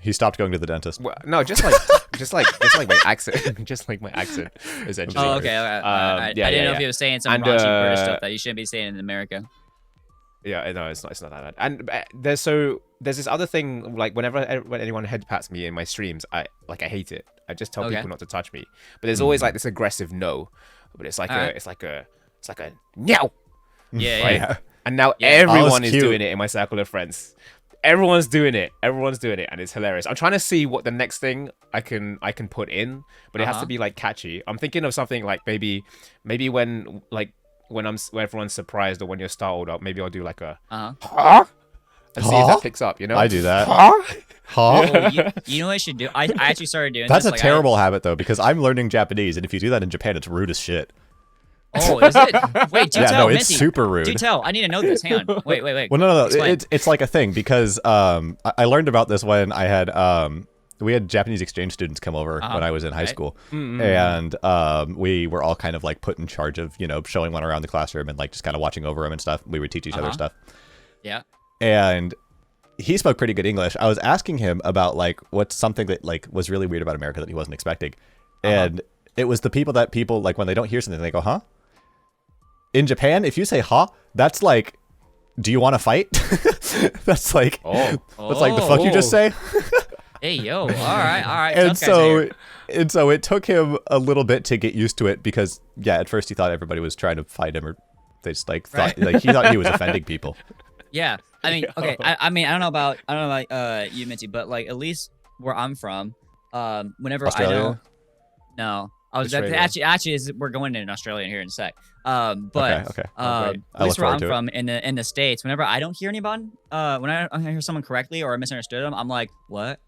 He stopped going to the dentist. Well, no, just like my accent, just like my accent, essentially. Oh, okay. I didn't know if he was saying some raunchy British stuff that you shouldn't be saying in America. Yeah, no, it's not that bad. And there's this other thing, like when anyone head pats me in my streams, I hate it. I just tell people not to touch me. But there's always like this aggressive no. But it's like it's like a no. Yeah, right? yeah. And now everyone is doing it in my circle of friends. Everyone's doing it, and it's hilarious. I'm trying to see what the next thing I can put in, but it has to be like catchy. I'm thinking of something like maybe when everyone's surprised or when you're startled up, maybe I'll do like a huh? And see if that picks up, I do that. Huh? Oh, you know what I should do? I actually started doing That's this. That's a terrible habit though, because I'm learning Japanese, and if you do that in Japan, it's rude as shit. Oh, is it? Wait, do Yeah, tell, no, it's Minty. super rude. Do tell. I need to know this. Hang on. Wait. Well, no. It's like a thing because I learned about this when I had we had Japanese exchange students come over when I was in high school, and we were all kind of like put in charge of showing one around the classroom and like just kind of watching over them and stuff. We would teach each other stuff. Yeah. And he spoke pretty good English. I was asking him about like what's something that like was really weird about America that he wasn't expecting, and it was the people like when they don't hear something they go, huh? In Japan, if you say huh, that's like, do you want to fight? That's like, that's like the fuck you just say. Hey yo, all right. And so it took him a little bit to get used to it because at first he thought everybody was trying to fight him or they just like thought like he thought he was offending people. Yeah, I mean, okay, I mean, I don't know about you, Minty, but like at least where I'm from, whenever Australia? No, I was actually we're going in Australia here in a sec. But okay. at least where I'm from in the States, whenever I don't hear anyone, when I hear someone correctly or I misunderstood them, I'm like, what?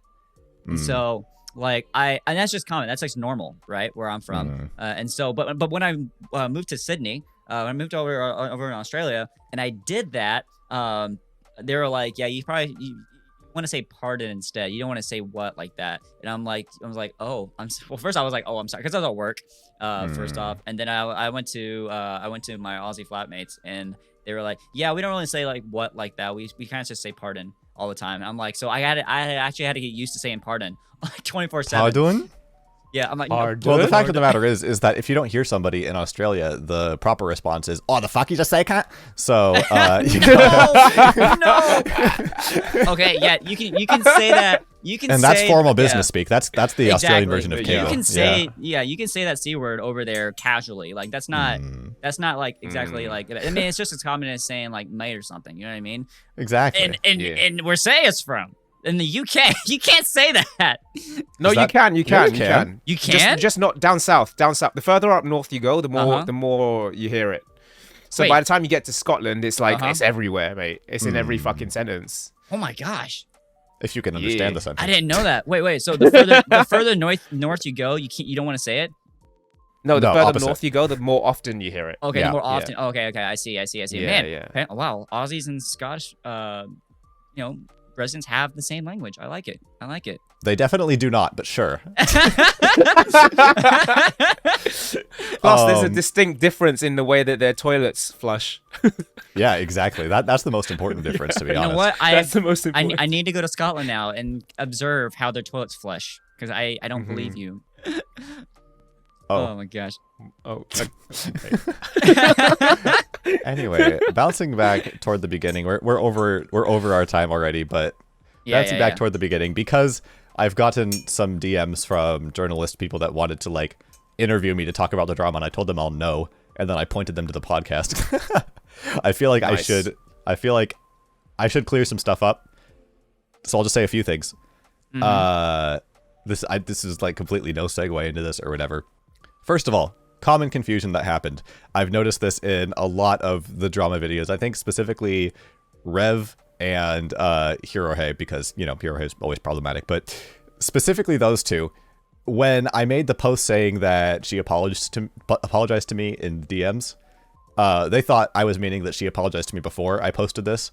And so like and that's just common. That's like normal, right? Where I'm from. And so, but when I moved to Sydney, when I moved over in Australia, and I did that, they were like, yeah, you want to say pardon instead. You don't want to say what like that. And I was like, oh, first I was like, oh, I'm sorry, because I was at work, first off, and then I went to my Aussie flatmates, and they were like, yeah, we don't really say like what like that. We kind of just say pardon all the time. And I'm like, so I actually had to get used to saying pardon like 24/7. Pardon? Yeah, I'm like, well, the fact of the matter is that if you don't hear somebody in Australia, the proper response is, oh, the fuck you just say, cat? So, no. Okay, yeah, you can say that. And that's formal business speak. That's the Australian version of KO. You can say you can say that C word over there casually. Like that's not like exactly like, I mean, it's just as common as saying like mate or something. You know what I mean? Exactly. And where Seuh is from. In the UK, you can't say that. No, you can. You can. You can? Just not down south. Down south. The further up north you go, the more you hear it. So by the time you get to Scotland, it's like it's everywhere, mate. It's in every fucking sentence. Oh my gosh. If you can understand the sentence. I didn't know that. Wait. So the further north you go, you don't want to say it? No, the further opposite. north you go, the more often you hear it. Okay, Yeah. the more often. Yeah. Okay. I see. Yeah, Man, wow, Aussies and Scottish, residents have the same language. I like it. They definitely do not, but sure. Plus, there's a distinct difference in the way that their toilets flush. Yeah, exactly. That's the most important difference, to be honest. You know what? That's the most important. I need to go to Scotland now and observe how their toilets flush because I don't believe you. Oh my gosh. Oh. Anyway, bouncing back toward the beginning, we're over our time already, but bouncing back toward the beginning because I've gotten some DMs from journalist people that wanted to like interview me to talk about the drama, and I told them I'll no, and then I pointed them to the podcast. I feel like I should clear some stuff up, so I'll just say a few things. This is like completely no segue into this or whatever. First of all, common confusion that happened. I've noticed this in a lot of the drama videos. I think specifically Rev and Hirohei, because, Hirohei is always problematic, but specifically those two. When I made the post saying that she apologized to me in DMs, they thought I was meaning that she apologized to me before I posted this.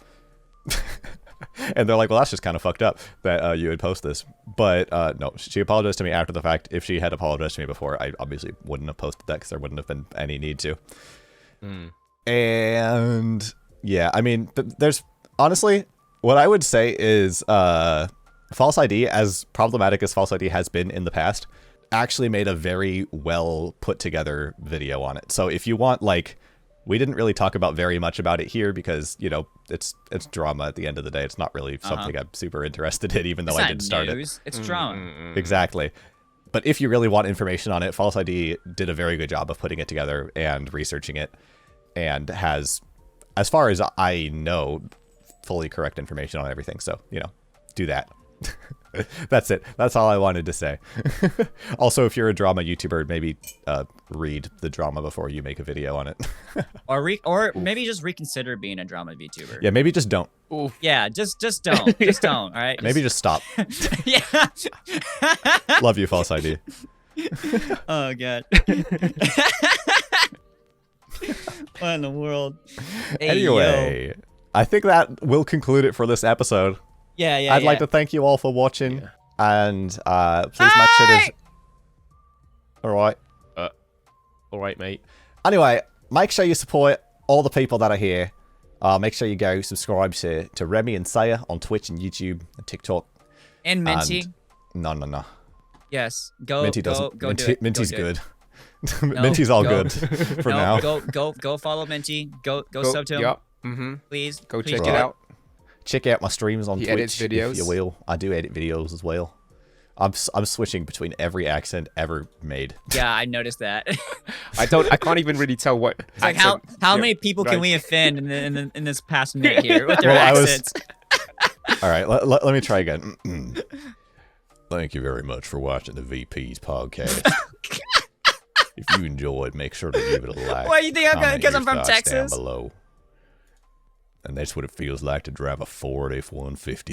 And they're like, well, that's just kind of fucked up that you would post this. But no, she apologized to me after the fact. If she had apologized to me before, I obviously wouldn't have posted that because there wouldn't have been any need to. And yeah, I mean, there's honestly, what I would say is False ID, as problematic as False ID has been in the past, actually made a very well put together video on it. So if you want, like, we didn't really talk about very much about it here because, it's drama at the end of the day. It's not really something I'm super interested in, even though I did start it. It's drama. Exactly. But if you really want information on it, False ID did a very good job of putting it together and researching it, and has, as far as I know, fully correct information on everything. So, do that. That's it. That's all I wanted to say. Also, if you're a drama YouTuber, maybe read the drama before you make a video on it. or maybe just reconsider being a drama VTuber. Yeah, maybe just don't. Oof. Yeah, just don't. Just don't. All right. Maybe just stop. Yeah. Love you, False ID. Oh god. What in the world? Hey, Anyway, I think that will conclude it for this episode. Yeah. I'd like to thank you all for watching, and please make sure to. All right, mate. Anyway, make sure you support all the people that are here. Make sure you go subscribe to Remi and Seuh on Twitch and YouTube and TikTok. And Minty. No. Yes, go. Minty doesn't. Go do it. Minty's Go do good. No, Minty's all go. good for now. Go follow Minty. Go sub to him. Yep. Please. Go please check do it out. Check out my streams on He Twitch edits videos. if you will. I do edit videos as well. I'm switching between every accent ever made. Yeah, I noticed that. I can't even really tell what. It's like how many people can we offend in this past minute here with their accents? All right, let me try again. Thank you very much for watching the VPeas Podcast. If you enjoyed, make sure to give it a like. Why do you think I'm comment because I'm your from thoughts Texas? down below. And that's what it feels like to drive a Ford F-150.